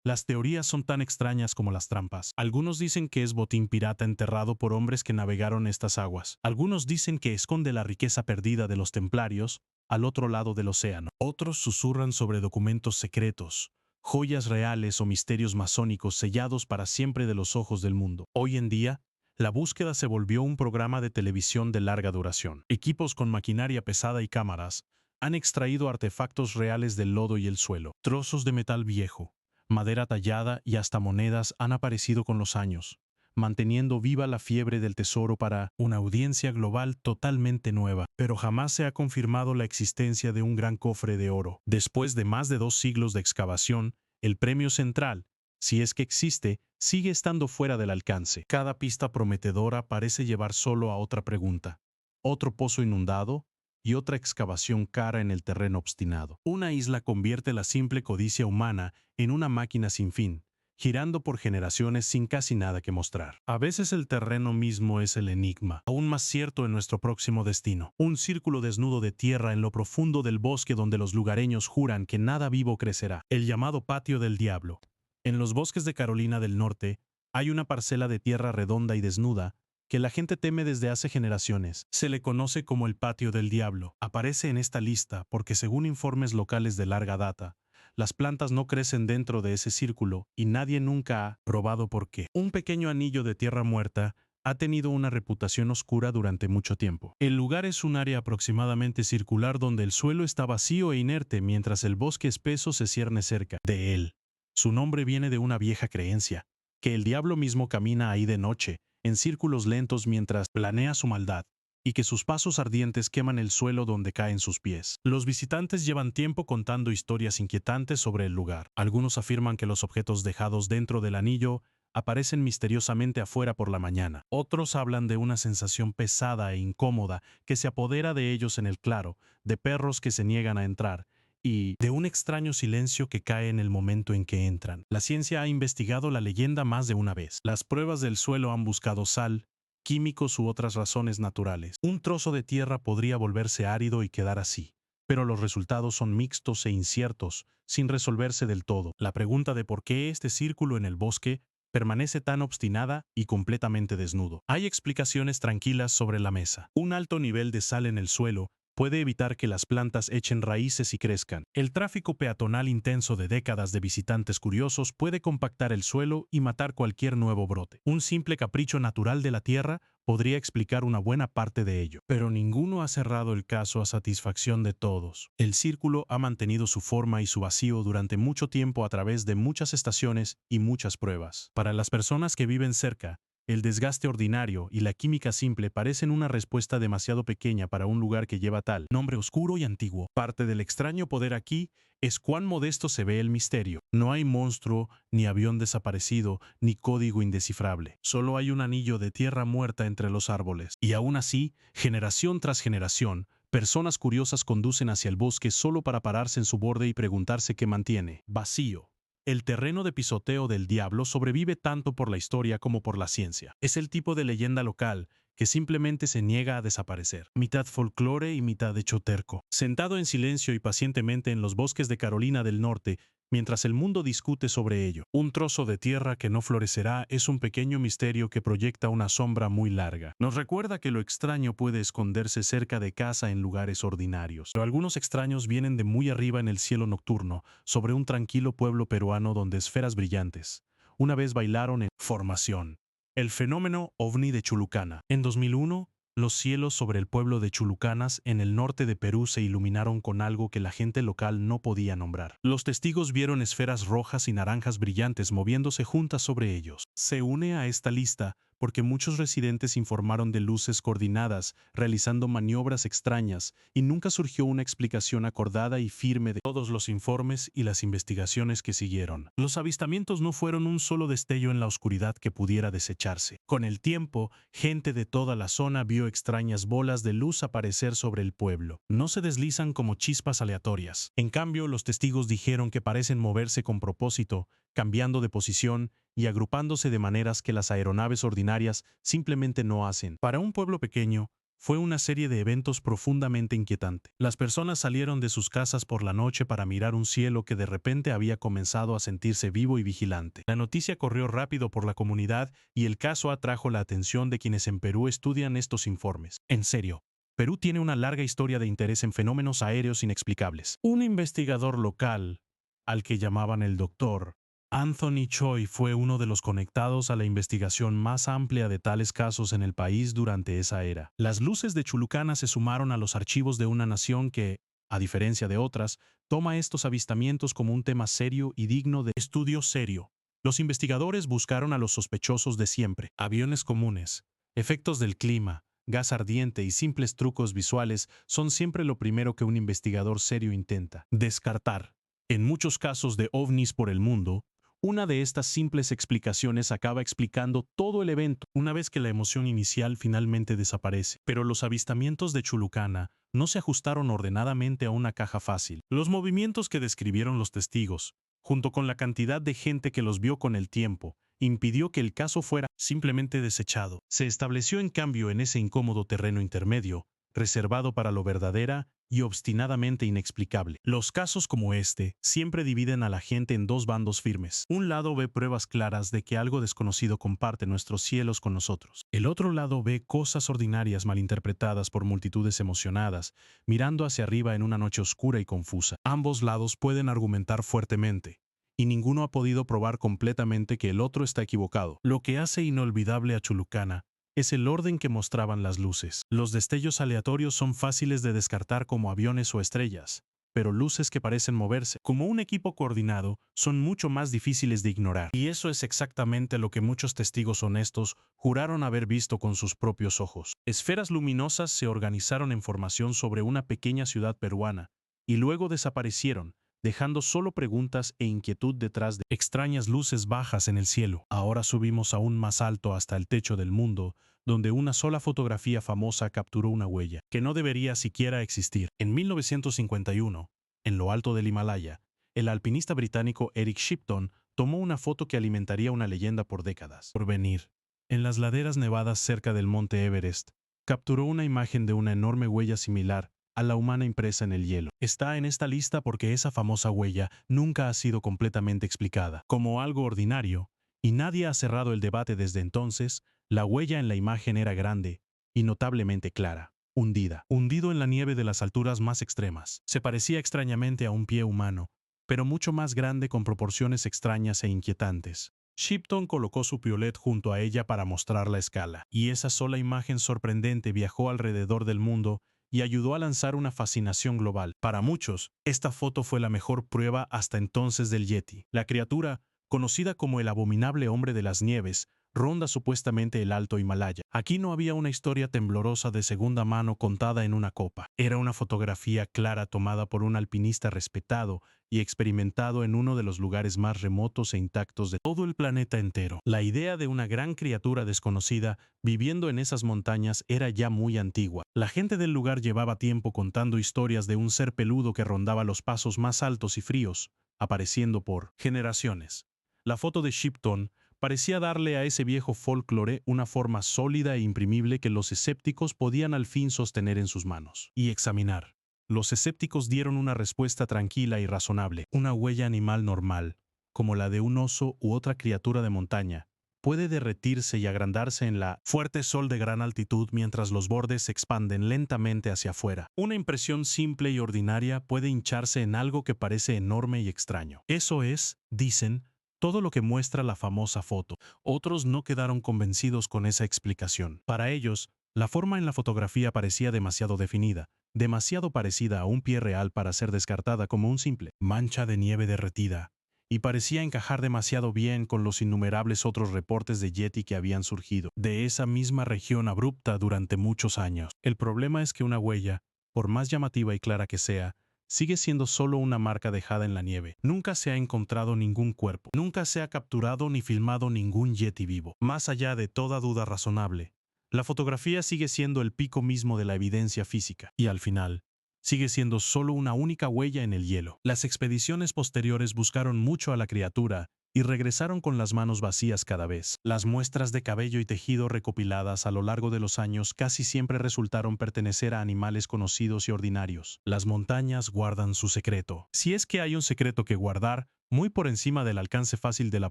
Las teorías son tan extrañas como las trampas. Algunos dicen que es botín pirata enterrado por hombres que navegaron estas aguas. Algunos dicen que esconde la riqueza perdida de los templarios al otro lado del océano. Otros susurran sobre documentos secretos, joyas reales o misterios masónicos sellados para siempre de los ojos del mundo. Hoy en día, la búsqueda se volvió un programa de televisión de larga duración. Equipos con maquinaria pesada y cámaras han extraído artefactos reales del lodo y el suelo, trozos de metal viejo, madera tallada y hasta monedas han aparecido con los años, manteniendo viva la fiebre del tesoro para una audiencia global totalmente nueva. Pero jamás se ha confirmado la existencia de un gran cofre de oro. Después de más de 2 siglos de excavación, el premio central, si es que existe, sigue estando fuera del alcance. Cada pista prometedora parece llevar solo a otra pregunta. ¿Otro pozo inundado? Y otra excavación cara en el terreno obstinado. Una isla convierte la simple codicia humana en una máquina sin fin, girando por generaciones sin casi nada que mostrar. A veces el terreno mismo es el enigma, aún más cierto en nuestro próximo destino. Un círculo desnudo de tierra en lo profundo del bosque donde los lugareños juran que nada vivo crecerá. El llamado Patio del Diablo. En los bosques de Carolina del Norte hay una parcela de tierra redonda y desnuda que la gente teme desde hace generaciones. Se le conoce como el Patio del Diablo. Aparece en esta lista porque, según informes locales de larga data, las plantas no crecen dentro de ese círculo y nadie nunca ha probado por qué. Un pequeño anillo de tierra muerta ha tenido una reputación oscura durante mucho tiempo. El lugar es un área aproximadamente circular donde el suelo está vacío e inerte mientras el bosque espeso se cierne cerca de él. Su nombre viene de una vieja creencia, que el diablo mismo camina ahí de noche, en círculos lentos mientras planea su maldad, y que sus pasos ardientes queman el suelo donde caen sus pies. Los visitantes llevan tiempo contando historias inquietantes sobre el lugar. Algunos afirman que los objetos dejados dentro del anillo aparecen misteriosamente afuera por la mañana. Otros hablan de una sensación pesada e incómoda que se apodera de ellos en el claro, de perros que se niegan a entrar, y de un extraño silencio que cae en el momento en que entran. La ciencia ha investigado la leyenda más de una vez. Las pruebas del suelo han buscado sal, químicos u otras razones naturales. Un trozo de tierra podría volverse árido y quedar así, pero los resultados son mixtos e inciertos, sin resolverse del todo. La pregunta de por qué este círculo en el bosque permanece tan obstinada y completamente desnudo. Hay explicaciones tranquilas sobre la mesa. Un alto nivel de sal en el suelo puede evitar que las plantas echen raíces y crezcan. El tráfico peatonal intenso de décadas de visitantes curiosos puede compactar el suelo y matar cualquier nuevo brote. Un simple capricho natural de la tierra podría explicar una buena parte de ello. Pero ninguno ha cerrado el caso a satisfacción de todos. El círculo ha mantenido su forma y su vacío durante mucho tiempo a través de muchas estaciones y muchas pruebas. Para las personas que viven cerca, el desgaste ordinario y la química simple parecen una respuesta demasiado pequeña para un lugar que lleva tal nombre oscuro y antiguo. Parte del extraño poder aquí es cuán modesto se ve el misterio. No hay monstruo, ni avión desaparecido, ni código indescifrable. Solo hay un anillo de tierra muerta entre los árboles. Y aún así, generación tras generación, personas curiosas conducen hacia el bosque solo para pararse en su borde y preguntarse qué mantiene. Vacío. El terreno de pisoteo del diablo sobrevive tanto por la historia como por la ciencia. Es el tipo de leyenda local que simplemente se niega a desaparecer. Mitad folclore y mitad hecho terco. Sentado en silencio y pacientemente en los bosques de Carolina del Norte, mientras el mundo discute sobre ello, un trozo de tierra que no florecerá es un pequeño misterio que proyecta una sombra muy larga. Nos recuerda que lo extraño puede esconderse cerca de casa en lugares ordinarios. Pero algunos extraños vienen de muy arriba en el cielo nocturno, sobre un tranquilo pueblo peruano donde esferas brillantes una vez bailaron en formación. El fenómeno ovni de Chulucana. En 2001, los cielos sobre el pueblo de Chulucanas, en el norte de Perú, se iluminaron con algo que la gente local no podía nombrar. Los testigos vieron esferas rojas y naranjas brillantes moviéndose juntas sobre ellos. Se une a esta lista porque muchos residentes informaron de luces coordinadas, realizando maniobras extrañas, y nunca surgió una explicación acordada y firme de todos los informes y las investigaciones que siguieron. Los avistamientos no fueron un solo destello en la oscuridad que pudiera desecharse. Con el tiempo, gente de toda la zona vio extrañas bolas de luz aparecer sobre el pueblo. No se deslizan como chispas aleatorias. En cambio, los testigos dijeron que parecen moverse con propósito, cambiando de posición y agrupándose de maneras que las aeronaves ordinarias simplemente no hacen. Para un pueblo pequeño, fue una serie de eventos profundamente inquietante. Las personas salieron de sus casas por la noche para mirar un cielo que de repente había comenzado a sentirse vivo y vigilante. La noticia corrió rápido por la comunidad y el caso atrajo la atención de quienes en Perú estudian estos informes. En serio, Perú tiene una larga historia de interés en fenómenos aéreos inexplicables. Un investigador local, al que llamaban el Dr. Anthony Choi, fue uno de los conectados a la investigación más amplia de tales casos en el país durante esa era. Las luces de Chulucana se sumaron a los archivos de una nación que, a diferencia de otras, toma estos avistamientos como un tema serio y digno de estudio serio. Los investigadores buscaron a los sospechosos de siempre: aviones comunes, efectos del clima, gas ardiente y simples trucos visuales son siempre lo primero que un investigador serio intenta descartar. En muchos casos de ovnis por el mundo, una de estas simples explicaciones acaba explicando todo el evento una vez que la emoción inicial finalmente desaparece. Pero los avistamientos de Chulucana no se ajustaron ordenadamente a una caja fácil. Los movimientos que describieron los testigos, junto con la cantidad de gente que los vio con el tiempo, impidió que el caso fuera simplemente desechado. Se estableció en cambio en ese incómodo terreno intermedio, reservado para lo verdadera y obstinadamente inexplicable. Los casos como este siempre dividen a la gente en dos bandos firmes. Un lado ve pruebas claras de que algo desconocido comparte nuestros cielos con nosotros. El otro lado ve cosas ordinarias malinterpretadas por multitudes emocionadas, mirando hacia arriba en una noche oscura y confusa. Ambos lados pueden argumentar fuertemente, y ninguno ha podido probar completamente que el otro está equivocado. Lo que hace inolvidable a Chulucana es el orden que mostraban las luces. Los destellos aleatorios son fáciles de descartar como aviones o estrellas, pero luces que parecen moverse como un equipo coordinado son mucho más difíciles de ignorar. Y eso es exactamente lo que muchos testigos honestos juraron haber visto con sus propios ojos. Esferas luminosas se organizaron en formación sobre una pequeña ciudad peruana y luego desaparecieron, dejando solo preguntas e inquietud detrás de extrañas luces bajas en el cielo. Ahora subimos aún más alto hasta el techo del mundo, donde una sola fotografía famosa capturó una huella, que no debería siquiera existir. En 1951, en lo alto del Himalaya, el alpinista británico Eric Shipton tomó una foto que alimentaría una leyenda por décadas por venir. En las laderas nevadas cerca del monte Everest, capturó una imagen de una enorme huella similar a la humana impresa en el hielo. Está en esta lista porque esa famosa huella nunca ha sido completamente explicada como algo ordinario, y nadie ha cerrado el debate desde entonces. La huella en la imagen era grande y notablemente clara, hundido en la nieve de las alturas más extremas. Se parecía extrañamente a un pie humano, pero mucho más grande con proporciones extrañas e inquietantes. Shipton colocó su piolet junto a ella para mostrar la escala, y esa sola imagen sorprendente viajó alrededor del mundo y ayudó a lanzar una fascinación global. Para muchos, esta foto fue la mejor prueba hasta entonces del Yeti. La criatura, conocida como el abominable hombre de las nieves, ronda supuestamente el Alto Himalaya. Aquí no había una historia temblorosa de segunda mano contada en una copa. Era una fotografía clara tomada por un alpinista respetado y experimentado en uno de los lugares más remotos e intactos de todo el planeta entero. La idea de una gran criatura desconocida viviendo en esas montañas era ya muy antigua. La gente del lugar llevaba tiempo contando historias de un ser peludo que rondaba los pasos más altos y fríos, apareciendo por generaciones. La foto de Shipton parecía darle a ese viejo folclore una forma sólida e imprimible que los escépticos podían al fin sostener en sus manos y examinar. Los escépticos dieron una respuesta tranquila y razonable. Una huella animal normal, como la de un oso u otra criatura de montaña, puede derretirse y agrandarse en la fuerte sol de gran altitud mientras los bordes se expanden lentamente hacia afuera. Una impresión simple y ordinaria puede hincharse en algo que parece enorme y extraño. Eso es, dicen, todo lo que muestra la famosa foto. Otros no quedaron convencidos con esa explicación. Para ellos, la forma en la fotografía parecía demasiado definida, demasiado parecida a un pie real para ser descartada como un simple mancha de nieve derretida, y parecía encajar demasiado bien con los innumerables otros reportes de Yeti que habían surgido de esa misma región abrupta durante muchos años. El problema es que una huella, por más llamativa y clara que sea, sigue siendo solo una marca dejada en la nieve. Nunca se ha encontrado ningún cuerpo, nunca se ha capturado ni filmado ningún Yeti vivo. Más allá de toda duda razonable, la fotografía sigue siendo el pico mismo de la evidencia física, y al final, sigue siendo solo una única huella en el hielo. Las expediciones posteriores buscaron mucho a la criatura y regresaron con las manos vacías cada vez. Las muestras de cabello y tejido recopiladas a lo largo de los años casi siempre resultaron pertenecer a animales conocidos y ordinarios. Las montañas guardan su secreto. Si es que hay un secreto que guardar, muy por encima del alcance fácil de la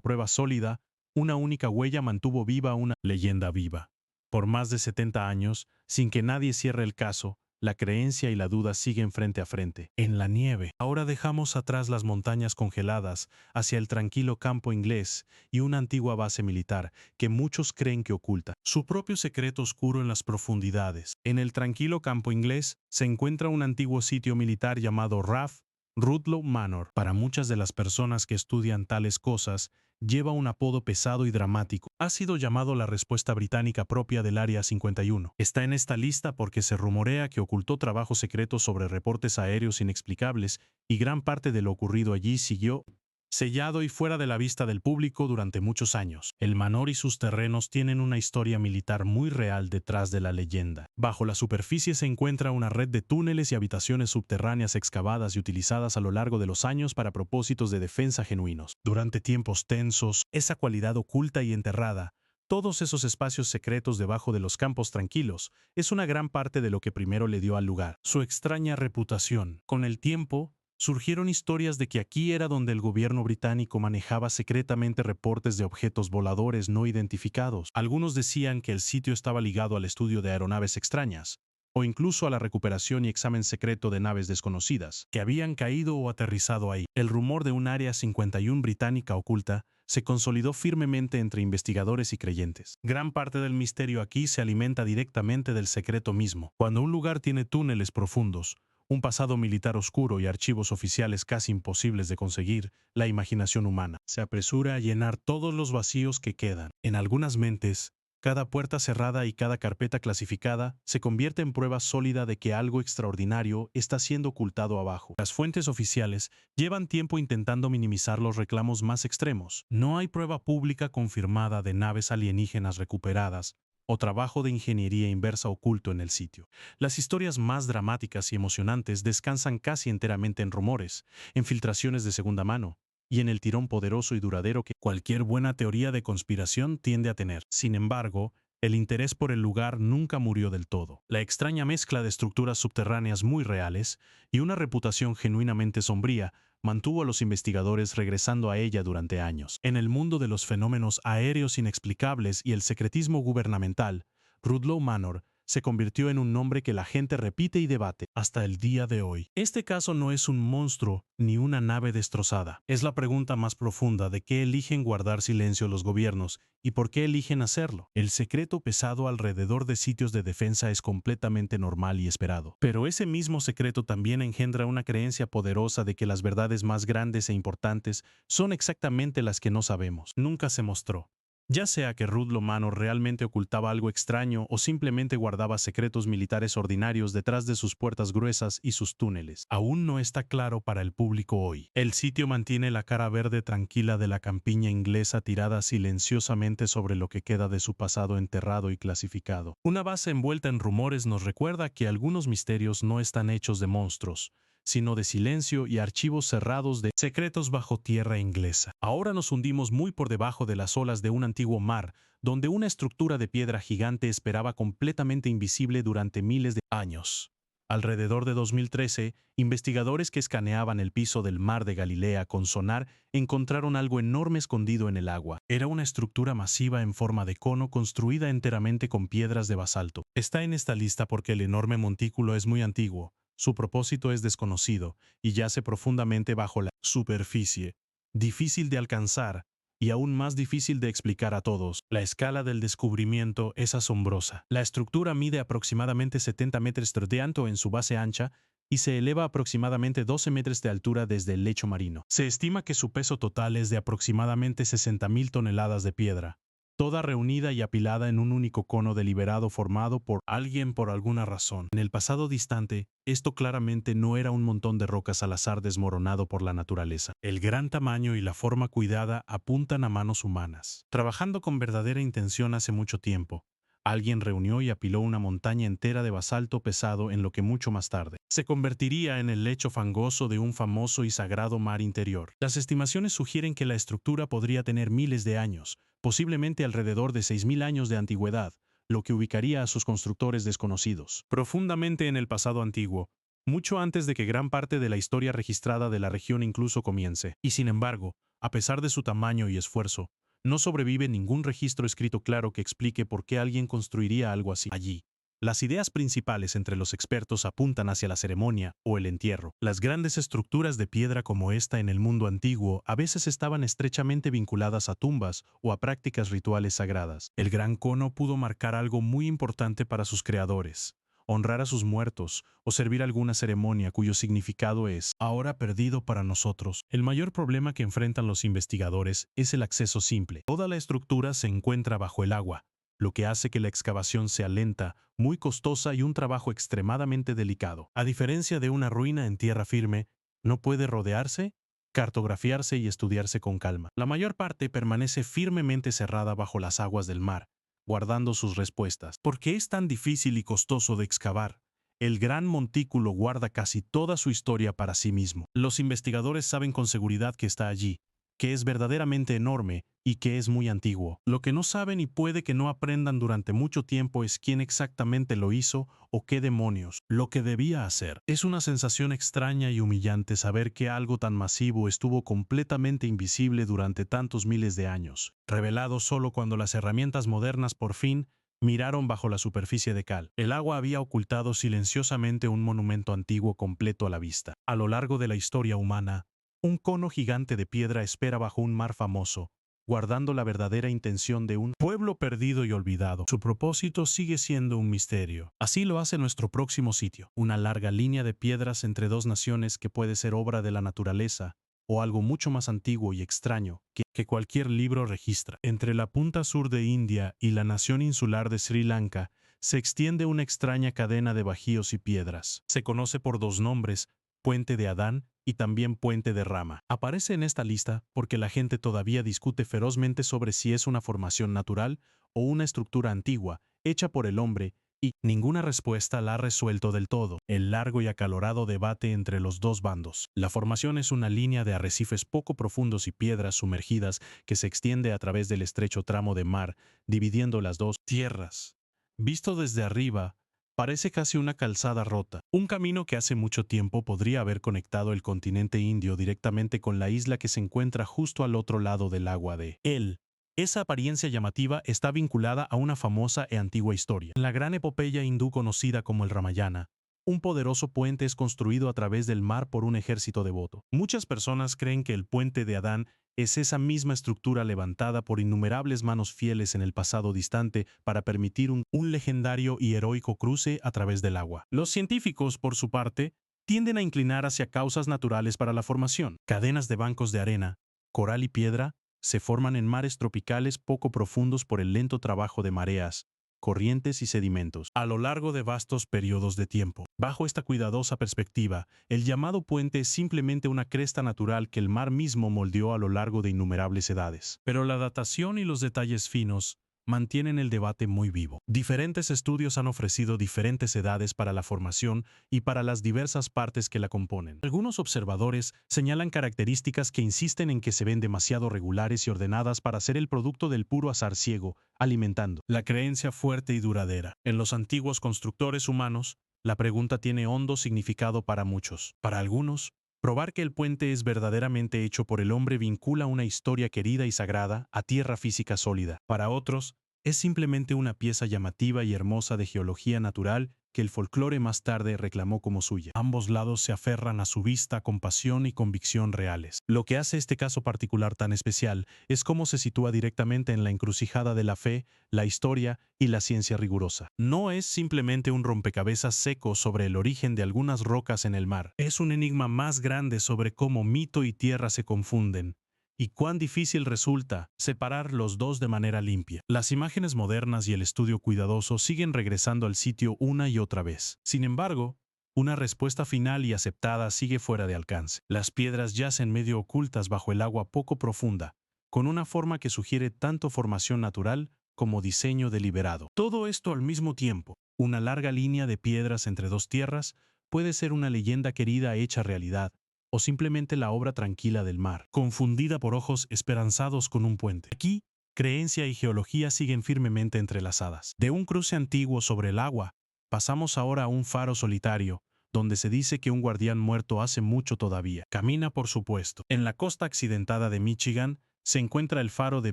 prueba sólida, una única huella mantuvo viva una leyenda viva. Por más de 70 años, sin que nadie cierre el caso, la creencia y la duda siguen frente a frente. En la nieve. Ahora dejamos atrás las montañas congeladas hacia el tranquilo campo inglés y una antigua base militar que muchos creen que oculta su propio secreto oscuro en las profundidades. En el tranquilo campo inglés se encuentra un antiguo sitio militar llamado RAF Rudlow Manor. Para muchas de las personas que estudian tales cosas, lleva un apodo pesado y dramático. Ha sido llamado la respuesta británica propia del Área 51. Está en esta lista porque se rumorea que ocultó trabajos secretos sobre reportes aéreos inexplicables y gran parte de lo ocurrido allí siguió sellado y fuera de la vista del público durante muchos años. El Manor y sus terrenos tienen una historia militar muy real detrás de la leyenda. Bajo la superficie se encuentra una red de túneles y habitaciones subterráneas excavadas y utilizadas a lo largo de los años para propósitos de defensa genuinos. Durante tiempos tensos, esa cualidad oculta y enterrada, todos esos espacios secretos debajo de los campos tranquilos, es una gran parte de lo que primero le dio al lugar. Su extraña reputación. Con el tiempo, surgieron historias de que aquí era donde el gobierno británico manejaba secretamente reportes de objetos voladores no identificados. Algunos decían que el sitio estaba ligado al estudio de aeronaves extrañas, o incluso a la recuperación y examen secreto de naves desconocidas, que habían caído o aterrizado ahí. El rumor de un Área 51 británica oculta se consolidó firmemente entre investigadores y creyentes. Gran parte del misterio aquí se alimenta directamente del secreto mismo. Cuando un lugar tiene túneles profundos, un pasado militar oscuro y archivos oficiales casi imposibles de conseguir, la imaginación humana se apresura a llenar todos los vacíos que quedan. En algunas mentes, cada puerta cerrada y cada carpeta clasificada se convierte en prueba sólida de que algo extraordinario está siendo ocultado abajo. Las fuentes oficiales llevan tiempo intentando minimizar los reclamos más extremos. No hay prueba pública confirmada de naves alienígenas recuperadas o trabajo de ingeniería inversa oculto en el sitio. Las historias más dramáticas y emocionantes descansan casi enteramente en rumores, en filtraciones de segunda mano, y en el tirón poderoso y duradero que cualquier buena teoría de conspiración tiende a tener. Sin embargo, el interés por el lugar nunca murió del todo. La extraña mezcla de estructuras subterráneas muy reales y una reputación genuinamente sombría mantuvo a los investigadores regresando a ella durante años. En el mundo de los fenómenos aéreos inexplicables y el secretismo gubernamental, Rudloe Manor se convirtió en un nombre que la gente repite y debate hasta el día de hoy. Este caso no es un monstruo ni una nave destrozada. Es la pregunta más profunda de qué eligen guardar silencio los gobiernos y por qué eligen hacerlo. El secreto pesado alrededor de sitios de defensa es completamente normal y esperado. Pero ese mismo secreto también engendra una creencia poderosa de que las verdades más grandes e importantes son exactamente las que no sabemos. Nunca se mostró. Ya sea que Rudloe Manor realmente ocultaba algo extraño o simplemente guardaba secretos militares ordinarios detrás de sus puertas gruesas y sus túneles, aún no está claro para el público hoy. El sitio mantiene la cara verde tranquila de la campiña inglesa tirada silenciosamente sobre lo que queda de su pasado enterrado y clasificado. Una base envuelta en rumores nos recuerda que algunos misterios no están hechos de monstruos, sino de silencio y archivos cerrados de secretos bajo tierra inglesa. Ahora nos hundimos muy por debajo de las olas de un antiguo mar, donde una estructura de piedra gigante esperaba completamente invisible durante miles de años. Alrededor de 2013, investigadores que escaneaban el piso del mar de Galilea con sonar encontraron algo enorme escondido en el agua. Era una estructura masiva en forma de cono construida enteramente con piedras de basalto. Está en esta lista porque el enorme montículo es muy antiguo. Su propósito es desconocido y yace profundamente bajo la superficie, difícil de alcanzar y aún más difícil de explicar a todos. La escala del descubrimiento es asombrosa. La estructura mide aproximadamente 70 metros de ancho en su base ancha y se eleva aproximadamente 12 metros de altura desde el lecho marino. Se estima que su peso total es de aproximadamente 60.000 toneladas de piedra, toda reunida y apilada en un único cono deliberado formado por alguien por alguna razón. En el pasado distante, esto claramente no era un montón de rocas al azar desmoronado por la naturaleza. El gran tamaño y la forma cuidada apuntan a manos humanas. Trabajando con verdadera intención hace mucho tiempo, alguien reunió y apiló una montaña entera de basalto pesado en lo que mucho más tarde se convertiría en el lecho fangoso de un famoso y sagrado mar interior. Las estimaciones sugieren que la estructura podría tener miles de años, posiblemente alrededor de 6.000 años de antigüedad, lo que ubicaría a sus constructores desconocidos profundamente en el pasado antiguo, mucho antes de que gran parte de la historia registrada de la región incluso comience. Y sin embargo, a pesar de su tamaño y esfuerzo, no sobrevive ningún registro escrito claro que explique por qué alguien construiría algo así allí. Las ideas principales entre los expertos apuntan hacia la ceremonia o el entierro. Las grandes estructuras de piedra como esta en el mundo antiguo a veces estaban estrechamente vinculadas a tumbas o a prácticas rituales sagradas. El gran cono pudo marcar algo muy importante para sus creadores: honrar a sus muertos o servir alguna ceremonia cuyo significado es ahora perdido para nosotros. El mayor problema que enfrentan los investigadores es el acceso simple. Toda la estructura se encuentra bajo el agua, lo que hace que la excavación sea lenta, muy costosa y un trabajo extremadamente delicado. A diferencia de una ruina en tierra firme, no puede rodearse, cartografiarse y estudiarse con calma. La mayor parte permanece firmemente cerrada bajo las aguas del mar, guardando sus respuestas. ¿Por qué es tan difícil y costoso de excavar? El Gran Montículo guarda casi toda su historia para sí mismo. Los investigadores saben con seguridad que está allí, que es verdaderamente enorme y que es muy antiguo. Lo que no saben y puede que no aprendan durante mucho tiempo es quién exactamente lo hizo o qué demonios, lo que debía hacer. Es una sensación extraña y humillante saber que algo tan masivo estuvo completamente invisible durante tantos miles de años, revelado solo cuando las herramientas modernas por fin miraron bajo la superficie de cal. El agua había ocultado silenciosamente un monumento antiguo completo a la vista. A lo largo de la historia humana, un cono gigante de piedra espera bajo un mar famoso, guardando la verdadera intención de un pueblo perdido y olvidado. Su propósito sigue siendo un misterio. Así lo hace nuestro próximo sitio, una larga línea de piedras entre dos naciones que puede ser obra de la naturaleza o algo mucho más antiguo y extraño que cualquier libro registra. Entre la punta sur de India y la nación insular de Sri Lanka se extiende una extraña cadena de bajíos y piedras. Se conoce por dos nombres: Puente de Adán y también Puente de Rama. Aparece en esta lista porque la gente todavía discute ferozmente sobre si es una formación natural o una estructura antigua, hecha por el hombre, y ninguna respuesta la ha resuelto del todo el largo y acalorado debate entre los dos bandos. La formación es una línea de arrecifes poco profundos y piedras sumergidas que se extiende a través del estrecho tramo de mar, dividiendo las dos tierras. Visto desde arriba, parece casi una calzada rota, un camino que hace mucho tiempo podría haber conectado el continente indio directamente con la isla que se encuentra justo al otro lado del agua de él. Esa apariencia llamativa está vinculada a una famosa e antigua historia. En la gran epopeya hindú conocida como el Ramayana, un poderoso puente es construido a través del mar por un ejército devoto. Muchas personas creen que el puente de Adán es esa misma estructura levantada por innumerables manos fieles en el pasado distante para permitir un legendario y heroico cruce a través del agua. Los científicos, por su parte, tienden a inclinar hacia causas naturales para la formación. Cadenas de bancos de arena, coral y piedra se forman en mares tropicales poco profundos por el lento trabajo de mareas, corrientes y sedimentos, a lo largo de vastos periodos de tiempo. Bajo esta cuidadosa perspectiva, el llamado puente es simplemente una cresta natural que el mar mismo moldeó a lo largo de innumerables edades. Pero la datación y los detalles finos mantienen el debate muy vivo. Diferentes estudios han ofrecido diferentes edades para la formación y para las diversas partes que la componen. Algunos observadores señalan características que insisten en que se ven demasiado regulares y ordenadas para ser el producto del puro azar ciego, alimentando la creencia fuerte y duradera. En los antiguos constructores humanos, la pregunta tiene hondo significado para muchos. Para algunos, probar que el puente es verdaderamente hecho por el hombre vincula una historia querida y sagrada a tierra física sólida. Para otros, es simplemente una pieza llamativa y hermosa de geología natural que el folclore más tarde reclamó como suya. Ambos lados se aferran a su vista con pasión y convicción reales. Lo que hace este caso particular tan especial es cómo se sitúa directamente en la encrucijada de la fe, la historia y la ciencia rigurosa. No es simplemente un rompecabezas seco sobre el origen de algunas rocas en el mar. Es un enigma más grande sobre cómo mito y tierra se confunden y cuán difícil resulta separar los dos de manera limpia. Las imágenes modernas y el estudio cuidadoso siguen regresando al sitio una y otra vez. Sin embargo, una respuesta final y aceptada sigue fuera de alcance. Las piedras yacen medio ocultas bajo el agua poco profunda, con una forma que sugiere tanto formación natural como diseño deliberado. Todo esto al mismo tiempo, una larga línea de piedras entre dos tierras, puede ser una leyenda querida hecha realidad, o simplemente la obra tranquila del mar, confundida por ojos esperanzados con un puente. Aquí, creencia y geología siguen firmemente entrelazadas. De un cruce antiguo sobre el agua, pasamos ahora a un faro solitario, donde se dice que un guardián muerto hace mucho todavía. Camina, por supuesto. En la costa accidentada de Michigan se encuentra el faro de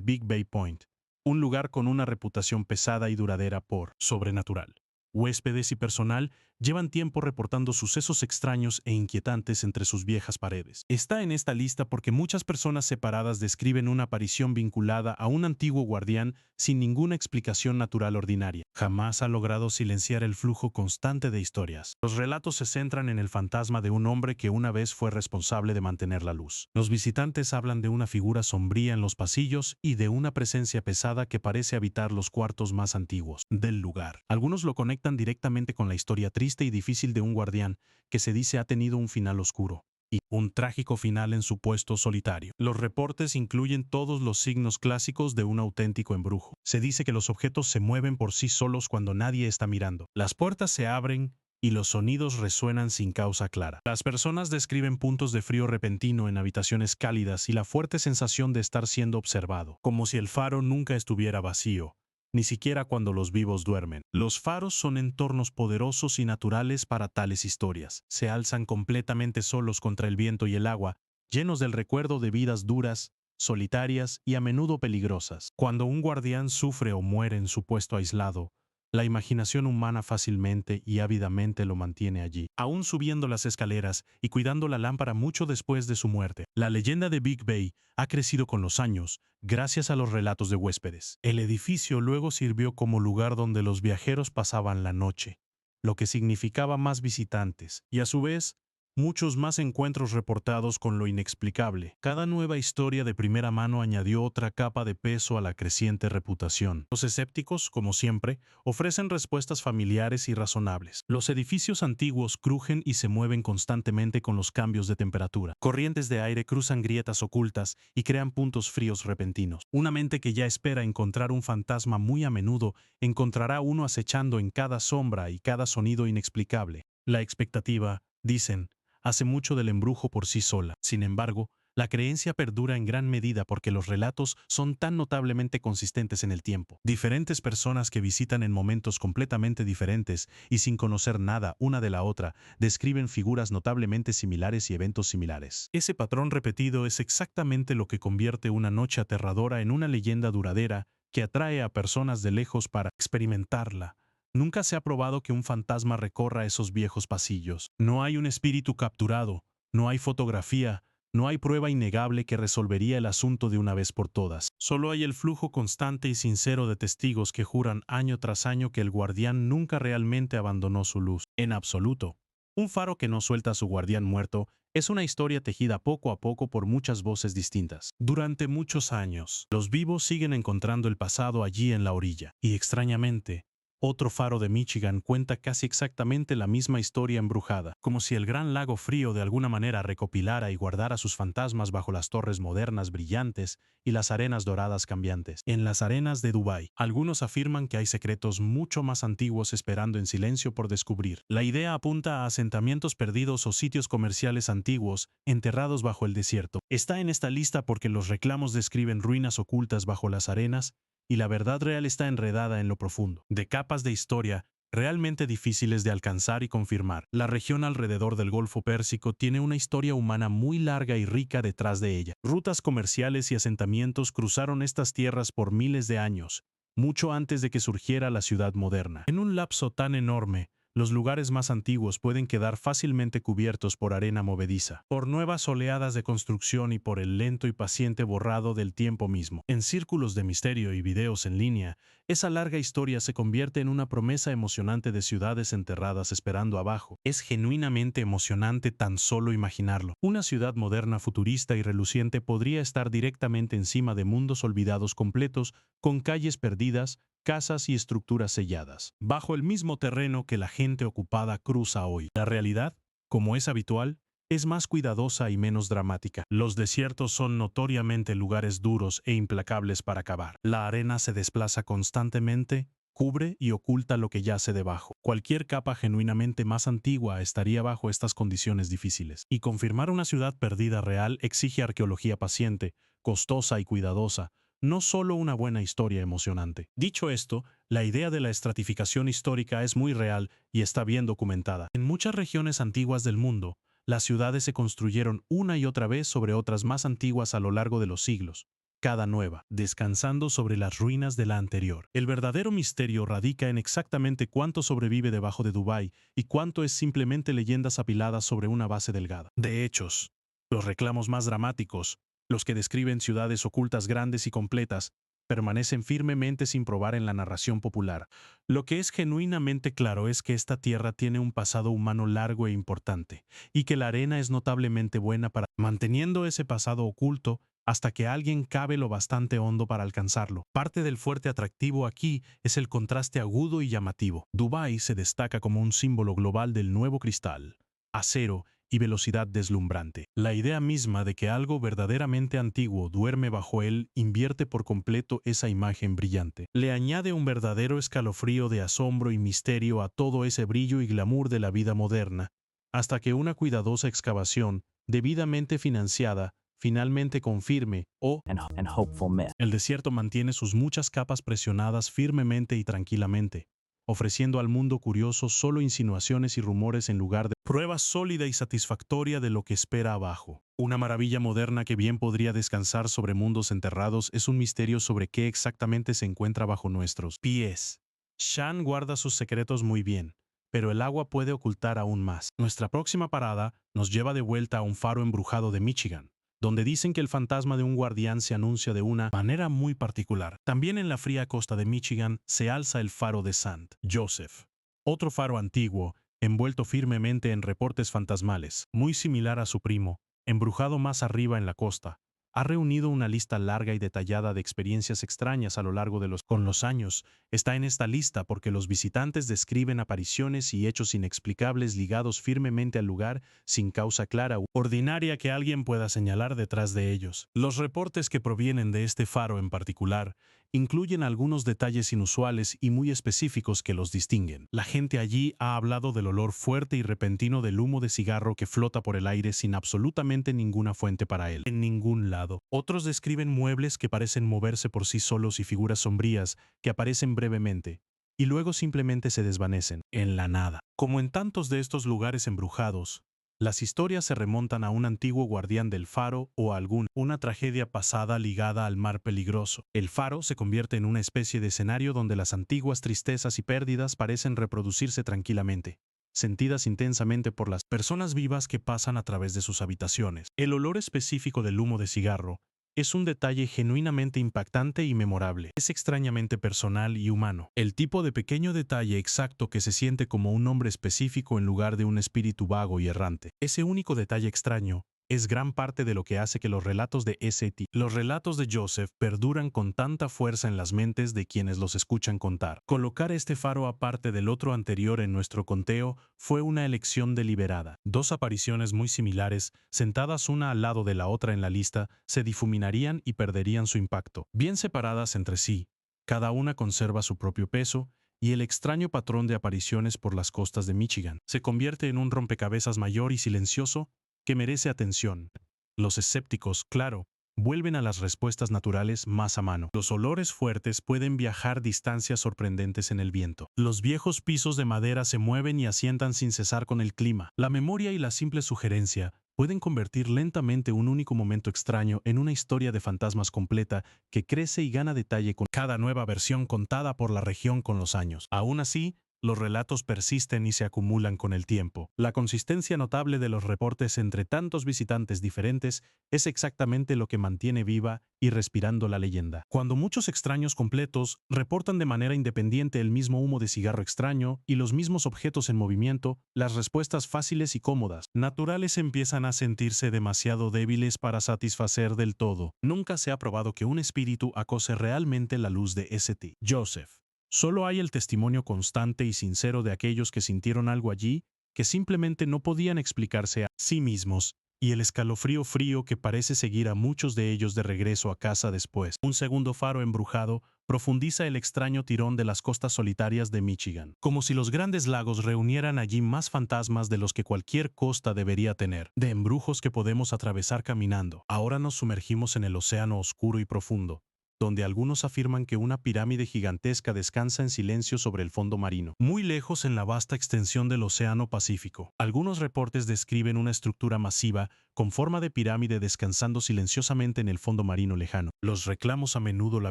Big Bay Point, un lugar con una reputación pesada y duradera por sobrenatural. Huéspedes y personal llevan tiempo reportando sucesos extraños e inquietantes entre sus viejas paredes. Está en esta lista porque muchas personas separadas describen una aparición vinculada a un antiguo guardián sin ninguna explicación natural ordinaria. Jamás ha logrado silenciar el flujo constante de historias. Los relatos se centran en el fantasma de un hombre que una vez fue responsable de mantener la luz. Los visitantes hablan de una figura sombría en los pasillos y de una presencia pesada que parece habitar los cuartos más antiguos del lugar. Algunos lo conectan directamente con la historia triste y difícil de un guardián que se dice ha tenido un final oscuro. y un trágico final en su puesto solitario. Los reportes incluyen todos los signos clásicos de un auténtico embrujo. Se dice que los objetos se mueven por sí solos cuando nadie está mirando. Las puertas se abren y los sonidos resuenan sin causa clara. Las personas describen puntos de frío repentino en habitaciones cálidas y la fuerte sensación de estar siendo observado, como si el faro nunca estuviera vacío, ni siquiera cuando los vivos duermen. Los faros son entornos poderosos y naturales para tales historias. Se alzan completamente solos contra el viento y el agua, llenos del recuerdo de vidas duras, solitarias y a menudo peligrosas. Cuando un guardián sufre o muere en su puesto aislado, la imaginación humana fácilmente y ávidamente lo mantiene allí, aún subiendo las escaleras y cuidando la lámpara mucho después de su muerte. La leyenda de Big Bay ha crecido con los años, gracias a los relatos de huéspedes. El edificio luego sirvió como lugar donde los viajeros pasaban la noche, lo que significaba más visitantes, y a su vez, muchos más encuentros reportados con lo inexplicable. Cada nueva historia de primera mano añadió otra capa de peso a la creciente reputación. Los escépticos, como siempre, ofrecen respuestas familiares y razonables. Los edificios antiguos crujen y se mueven constantemente con los cambios de temperatura. Corrientes de aire cruzan grietas ocultas y crean puntos fríos repentinos. Una mente que ya espera encontrar un fantasma muy a menudo encontrará uno acechando en cada sombra y cada sonido inexplicable. La expectativa, dicen, hace mucho del embrujo por sí sola. Sin embargo, la creencia perdura en gran medida porque los relatos son tan notablemente consistentes en el tiempo. Diferentes personas que visitan en momentos completamente diferentes y sin conocer nada una de la otra, describen figuras notablemente similares y eventos similares. Ese patrón repetido es exactamente lo que convierte una noche aterradora en una leyenda duradera que atrae a personas de lejos para experimentarla. Nunca se ha probado que un fantasma recorra esos viejos pasillos. No hay un espíritu capturado, no hay fotografía, no hay prueba innegable que resolvería el asunto de una vez por todas. Solo hay el flujo constante y sincero de testigos que juran año tras año que el guardián nunca realmente abandonó su luz. En absoluto. Un faro que no suelta a su guardián muerto es una historia tejida poco a poco por muchas voces distintas. Durante muchos años, los vivos siguen encontrando el pasado allí en la orilla. Y extrañamente, otro faro de Michigan cuenta casi exactamente la misma historia embrujada, como si el Gran Lago Frío de alguna manera recopilara y guardara sus fantasmas bajo las torres modernas brillantes y las arenas doradas cambiantes. En las arenas de Dubái, algunos afirman que hay secretos mucho más antiguos esperando en silencio por descubrir. La idea apunta a asentamientos perdidos o sitios comerciales antiguos enterrados bajo el desierto. Está en esta lista porque los reclamos describen ruinas ocultas bajo las arenas y la verdad real está enredada en lo profundo, de capas de historia realmente difíciles de alcanzar y confirmar. La región alrededor del Golfo Pérsico tiene una historia humana muy larga y rica detrás de ella. Rutas comerciales y asentamientos cruzaron estas tierras por miles de años, mucho antes de que surgiera la ciudad moderna. En un lapso tan enorme, los lugares más antiguos pueden quedar fácilmente cubiertos por arena movediza, por nuevas oleadas de construcción y por el lento y paciente borrado del tiempo mismo. En círculos de misterio y videos en línea, esa larga historia se convierte en una promesa emocionante de ciudades enterradas esperando abajo. Es genuinamente emocionante tan solo imaginarlo. Una ciudad moderna, futurista y reluciente podría estar directamente encima de mundos olvidados completos, con calles perdidas, casas y estructuras selladas, bajo el mismo terreno que la gente ocupada cruza hoy. La realidad, como es habitual, es más cuidadosa y menos dramática. Los desiertos son notoriamente lugares duros e implacables para cavar. La arena se desplaza constantemente, cubre y oculta lo que yace debajo. Cualquier capa genuinamente más antigua estaría bajo estas condiciones difíciles. Y confirmar una ciudad perdida real exige arqueología paciente, costosa y cuidadosa, no solo una buena historia emocionante. Dicho esto, la idea de la estratificación histórica es muy real y está bien documentada. En muchas regiones antiguas del mundo, las ciudades se construyeron una y otra vez sobre otras más antiguas a lo largo de los siglos, cada nueva, descansando sobre las ruinas de la anterior. El verdadero misterio radica en exactamente cuánto sobrevive debajo de Dubái y cuánto es simplemente leyendas apiladas sobre una base delgada. De hechos, los reclamos más dramáticos, los que describen ciudades ocultas grandes y completas, permanecen firmemente sin probar en la narración popular. Lo que es genuinamente claro es que esta tierra tiene un pasado humano largo e importante, y que la arena es notablemente buena para manteniendo ese pasado oculto hasta que alguien cabe lo bastante hondo para alcanzarlo. Parte del fuerte atractivo aquí es el contraste agudo y llamativo. Dubái se destaca como un símbolo global del nuevo cristal, acero y velocidad deslumbrante. La idea misma de que algo verdaderamente antiguo duerme bajo él invierte por completo esa imagen brillante. Le añade un verdadero escalofrío de asombro y misterio a todo ese brillo y glamour de la vida moderna, hasta que una cuidadosa excavación, debidamente financiada, finalmente confirme, and hopeful myth. el desierto mantiene sus muchas capas presionadas firmemente y tranquilamente, ofreciendo al mundo curioso solo insinuaciones y rumores en lugar de prueba sólida y satisfactoria de lo que espera abajo. Una maravilla moderna que bien podría descansar sobre mundos enterrados es un misterio sobre qué exactamente se encuentra bajo nuestros pies. Shan guarda sus secretos muy bien, pero el agua puede ocultar aún más. Nuestra próxima parada nos lleva de vuelta a un faro embrujado de Michigan, donde dicen que el fantasma de un guardián se anuncia de una manera muy particular. También en la fría costa de Michigan se alza el faro de St. Joseph, otro faro antiguo, envuelto firmemente en reportes fantasmales, muy similar a su primo, embrujado más arriba en la costa. Ha reunido una lista larga y detallada de experiencias extrañas a lo largo de los años. Está en esta lista porque los visitantes describen apariciones y hechos inexplicables ligados firmemente al lugar sin causa clara u ordinaria que alguien pueda señalar detrás de ellos. Los reportes que provienen de este faro en particular incluyen algunos detalles inusuales y muy específicos que los distinguen. La gente allí ha hablado del olor fuerte y repentino del humo de cigarro que flota por el aire sin absolutamente ninguna fuente para él, en ningún lado. Otros describen muebles que parecen moverse por sí solos y figuras sombrías que aparecen brevemente y luego simplemente se desvanecen en la nada. Como en tantos de estos lugares embrujados, las historias se remontan a un antiguo guardián del faro o a una tragedia pasada ligada al mar peligroso. El faro se convierte en una especie de escenario donde las antiguas tristezas y pérdidas parecen reproducirse tranquilamente, sentidas intensamente por las personas vivas que pasan a través de sus habitaciones. El olor específico del humo de cigarro es un detalle genuinamente impactante y memorable. Es extrañamente personal y humano. El tipo de pequeño detalle exacto que se siente como un nombre específico en lugar de un espíritu vago y errante. Ese único detalle extraño es gran parte de lo que hace que los relatos de St. Los relatos de Joseph perduran con tanta fuerza en las mentes de quienes los escuchan contar. Colocar este faro aparte del otro anterior en nuestro conteo fue una elección deliberada. Dos apariciones muy similares, sentadas una al lado de la otra en la lista, se difuminarían y perderían su impacto. Bien separadas entre sí, cada una conserva su propio peso, y el extraño patrón de apariciones por las costas de Michigan se convierte en un rompecabezas mayor y silencioso que merece atención. Los escépticos, claro, vuelven a las respuestas naturales más a mano. Los olores fuertes pueden viajar distancias sorprendentes en el viento. Los viejos pisos de madera se mueven y asientan sin cesar con el clima. La memoria y la simple sugerencia pueden convertir lentamente un único momento extraño en una historia de fantasmas completa que crece y gana detalle con cada nueva versión contada por la región con los años. Aún así, los relatos persisten y se acumulan con el tiempo. La consistencia notable de los reportes entre tantos visitantes diferentes es exactamente lo que mantiene viva y respirando la leyenda. Cuando muchos extraños completos reportan de manera independiente el mismo humo de cigarro extraño y los mismos objetos en movimiento, las respuestas fáciles y cómodas, naturales empiezan a sentirse demasiado débiles para satisfacer del todo. Nunca se ha probado que un espíritu acose realmente la luz de St. Joseph. Solo hay el testimonio constante y sincero de aquellos que sintieron algo allí que simplemente no podían explicarse a sí mismos, y el escalofrío frío que parece seguir a muchos de ellos de regreso a casa después. Un segundo faro embrujado profundiza el extraño tirón de las costas solitarias de Michigan, como si los grandes lagos reunieran allí más fantasmas de los que cualquier costa debería tener, de embrujos que podemos atravesar caminando. Ahora nos sumergimos en el océano oscuro y profundo, donde algunos afirman que una pirámide gigantesca descansa en silencio sobre el fondo marino, muy lejos en la vasta extensión del Océano Pacífico. Algunos reportes describen una estructura masiva con forma de pirámide descansando silenciosamente en el fondo marino lejano. Los reclamos a menudo la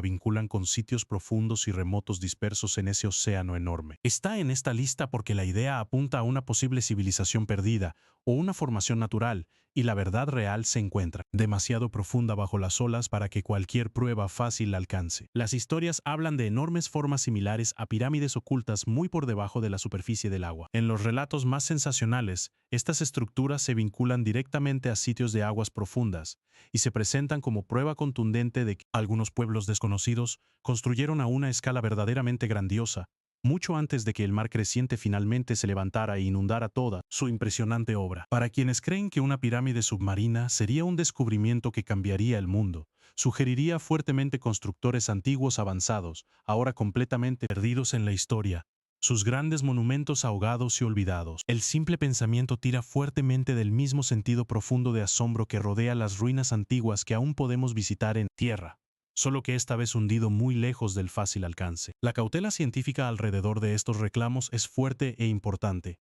vinculan con sitios profundos y remotos dispersos en ese océano enorme. Está en esta lista porque la idea apunta a una posible civilización perdida o una formación natural, y la verdad real se encuentra demasiado profunda bajo las olas para que cualquier prueba fácil la alcance. Las historias hablan de enormes formas similares a pirámides ocultas muy por debajo de la superficie del agua. En los relatos más sensacionales, estas estructuras se vinculan directamente a sitios de aguas profundas y se presentan como prueba contundente de que algunos pueblos desconocidos construyeron a una escala verdaderamente grandiosa mucho antes de que el mar creciente finalmente se levantara e inundara toda su impresionante obra. Para quienes creen que una pirámide submarina sería un descubrimiento que cambiaría el mundo, sugeriría fuertemente constructores antiguos avanzados, ahora completamente perdidos en la historia, sus grandes monumentos ahogados y olvidados. El simple pensamiento tira fuertemente del mismo sentido profundo de asombro que rodea las ruinas antiguas que aún podemos visitar en tierra, solo que esta vez hundido muy lejos del fácil alcance. La cautela científica alrededor de estos reclamos es fuerte e importante.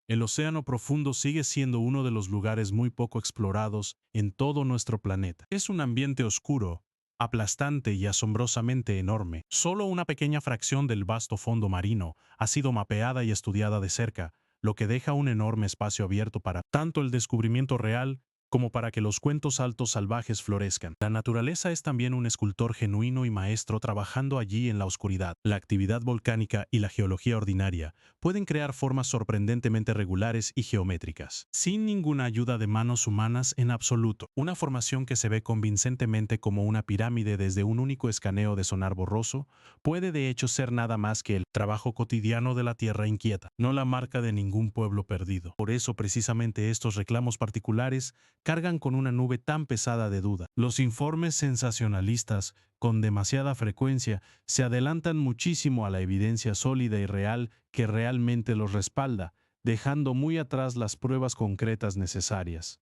El océano profundo sigue siendo uno de los lugares muy poco explorados en todo nuestro planeta. Es un ambiente oscuro, aplastante y asombrosamente enorme. Solo una pequeña fracción del vasto fondo marino ha sido mapeada y estudiada de cerca, lo que deja un enorme espacio abierto para tanto el descubrimiento real como para que los cuentos altos salvajes florezcan. La naturaleza es también un escultor genuino y maestro trabajando allí en la oscuridad. La actividad volcánica y la geología ordinaria pueden crear formas sorprendentemente regulares y geométricas, sin ninguna ayuda de manos humanas en absoluto. Una formación que se ve convincentemente como una pirámide desde un único escaneo de sonar borroso puede de hecho ser nada más que el trabajo cotidiano de la tierra inquieta, no la marca de ningún pueblo perdido. Por eso precisamente estos reclamos particulares cargan con una nube tan pesada de duda. Los informes sensacionalistas, con demasiada frecuencia, se adelantan muchísimo a la evidencia sólida y real que realmente los respalda, dejando muy atrás las pruebas concretas necesarias.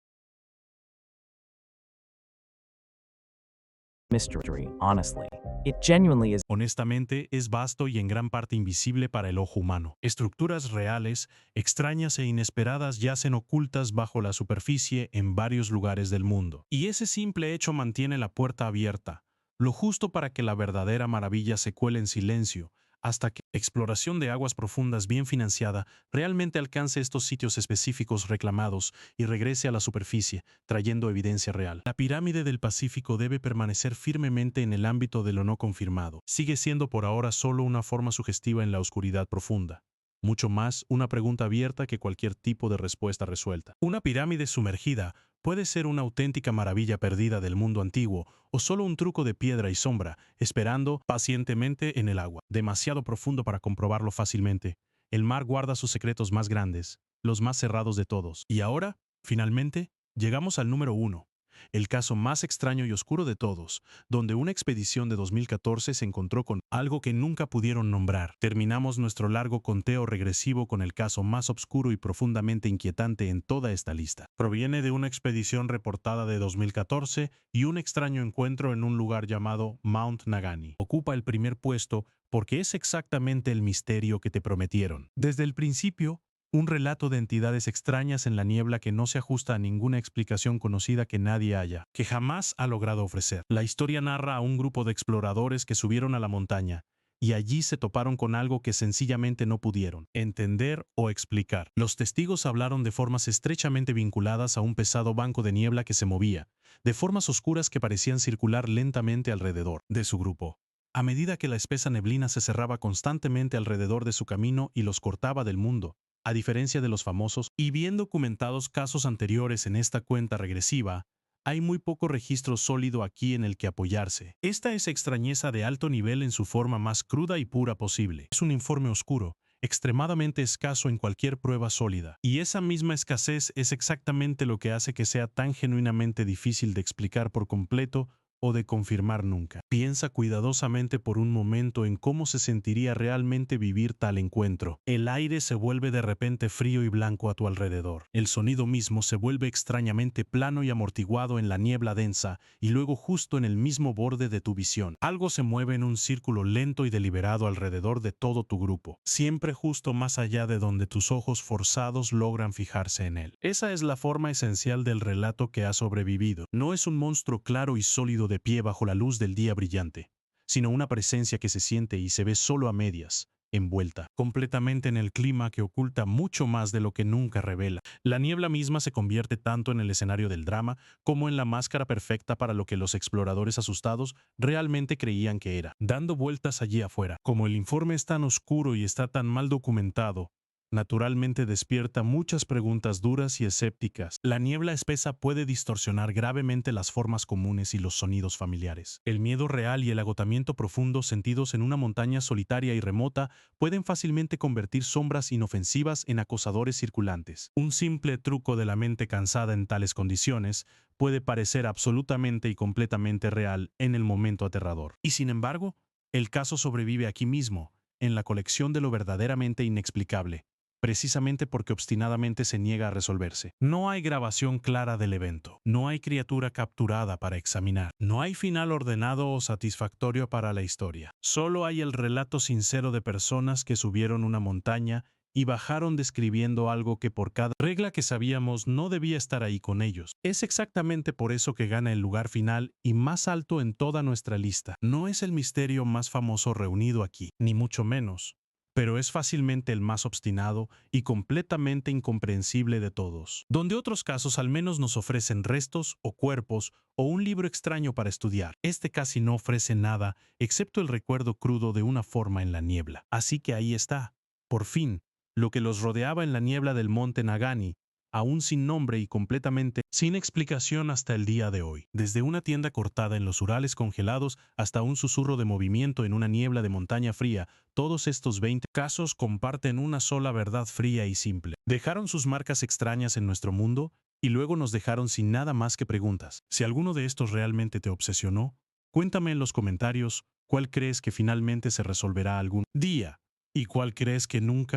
Mystery, honestly. It genuinely is. Honestamente, es vasto y en gran parte invisible para el ojo humano. Estructuras reales, extrañas e inesperadas yacen ocultas bajo la superficie en varios lugares del mundo. Y ese simple hecho mantiene la puerta abierta, lo justo para que la verdadera maravilla se cuele en silencio, hasta que la exploración de aguas profundas bien financiada realmente alcance estos sitios específicos reclamados y regrese a la superficie, trayendo evidencia real. La pirámide del Pacífico debe permanecer firmemente en el ámbito de lo no confirmado. Sigue siendo por ahora solo una forma sugestiva en la oscuridad profunda. Mucho más una pregunta abierta que cualquier tipo de respuesta resuelta. Una pirámide sumergida puede ser una auténtica maravilla perdida del mundo antiguo o solo un truco de piedra y sombra, esperando pacientemente en el agua, demasiado profundo para comprobarlo fácilmente. El mar guarda sus secretos más grandes, los más cerrados de todos. Y ahora, finalmente, llegamos al número 1. El caso más extraño y oscuro de todos, donde una expedición de 2014 se encontró con algo que nunca pudieron nombrar. Terminamos nuestro largo conteo regresivo con el caso más oscuro y profundamente inquietante en toda esta lista. Proviene de una expedición reportada de 2014 y un extraño encuentro en un lugar llamado Mount Nagani. Ocupa el primer puesto porque es exactamente el misterio que te prometieron. Desde el principio, un relato de entidades extrañas en la niebla que no se ajusta a ninguna explicación conocida que nadie haya, que jamás ha logrado ofrecer. La historia narra a un grupo de exploradores que subieron a la montaña, y allí se toparon con algo que sencillamente no pudieron entender o explicar. Los testigos hablaron de formas estrechamente vinculadas a un pesado banco de niebla que se movía, de formas oscuras que parecían circular lentamente alrededor de su grupo. A medida que la espesa neblina se cerraba constantemente alrededor de su camino y los cortaba del mundo, a diferencia de los famosos y bien documentados casos anteriores en esta cuenta regresiva, hay muy poco registro sólido aquí en el que apoyarse. Esta es extrañeza de alto nivel en su forma más cruda y pura posible. Es un informe oscuro, extremadamente escaso en cualquier prueba sólida. Y esa misma escasez es exactamente lo que hace que sea tan genuinamente difícil de explicar por completo o de confirmar nunca. Piensa cuidadosamente por un momento en cómo se sentiría realmente vivir tal encuentro. El aire se vuelve de repente frío y blanco a tu alrededor. El sonido mismo se vuelve extrañamente plano y amortiguado en la niebla densa y luego justo en el mismo borde de tu visión. Algo se mueve en un círculo lento y deliberado alrededor de todo tu grupo, siempre justo más allá de donde tus ojos forzados logran fijarse en él. Esa es la forma esencial del relato que ha sobrevivido. No es un monstruo claro y sólido de pie bajo la luz del día brillante, sino una presencia que se siente y se ve solo a medias, envuelta completamente en el clima que oculta mucho más de lo que nunca revela. La niebla misma se convierte tanto en el escenario del drama como en la máscara perfecta para lo que los exploradores asustados realmente creían que era. Dando vueltas allí afuera, como el informe es tan oscuro y está tan mal documentado, naturalmente despierta muchas preguntas duras y escépticas. La niebla espesa puede distorsionar gravemente las formas comunes y los sonidos familiares. El miedo real y el agotamiento profundo sentidos en una montaña solitaria y remota pueden fácilmente convertir sombras inofensivas en acosadores circulantes. Un simple truco de la mente cansada en tales condiciones puede parecer absolutamente y completamente real en el momento aterrador. Y sin embargo, el caso sobrevive aquí mismo, en la colección de lo verdaderamente inexplicable, precisamente porque obstinadamente se niega a resolverse. No hay grabación clara del evento, no hay criatura capturada para examinar, no hay final ordenado o satisfactorio para la historia. Solo hay el relato sincero de personas que subieron una montaña y bajaron describiendo algo que por cada regla que sabíamos no debía estar ahí con ellos. Es exactamente por eso que gana el lugar final y más alto en toda nuestra lista. No es el misterio más famoso reunido aquí, ni mucho menos, pero es fácilmente el más obstinado y completamente incomprensible de todos. Donde otros casos al menos nos ofrecen restos o cuerpos o un libro extraño para estudiar, este casi no ofrece nada excepto el recuerdo crudo de una forma en la niebla. Así que ahí está, por fin, lo que los rodeaba en la niebla del monte Nagani, aún sin nombre y completamente sin explicación hasta el día de hoy. Desde una tienda cortada en los Urales congelados hasta un susurro de movimiento en una niebla de montaña fría, todos estos 20 casos comparten una sola verdad fría y simple. Dejaron sus marcas extrañas en nuestro mundo y luego nos dejaron sin nada más que preguntas. Si alguno de estos realmente te obsesionó, cuéntame en los comentarios cuál crees que finalmente se resolverá algún día y cuál crees que nunca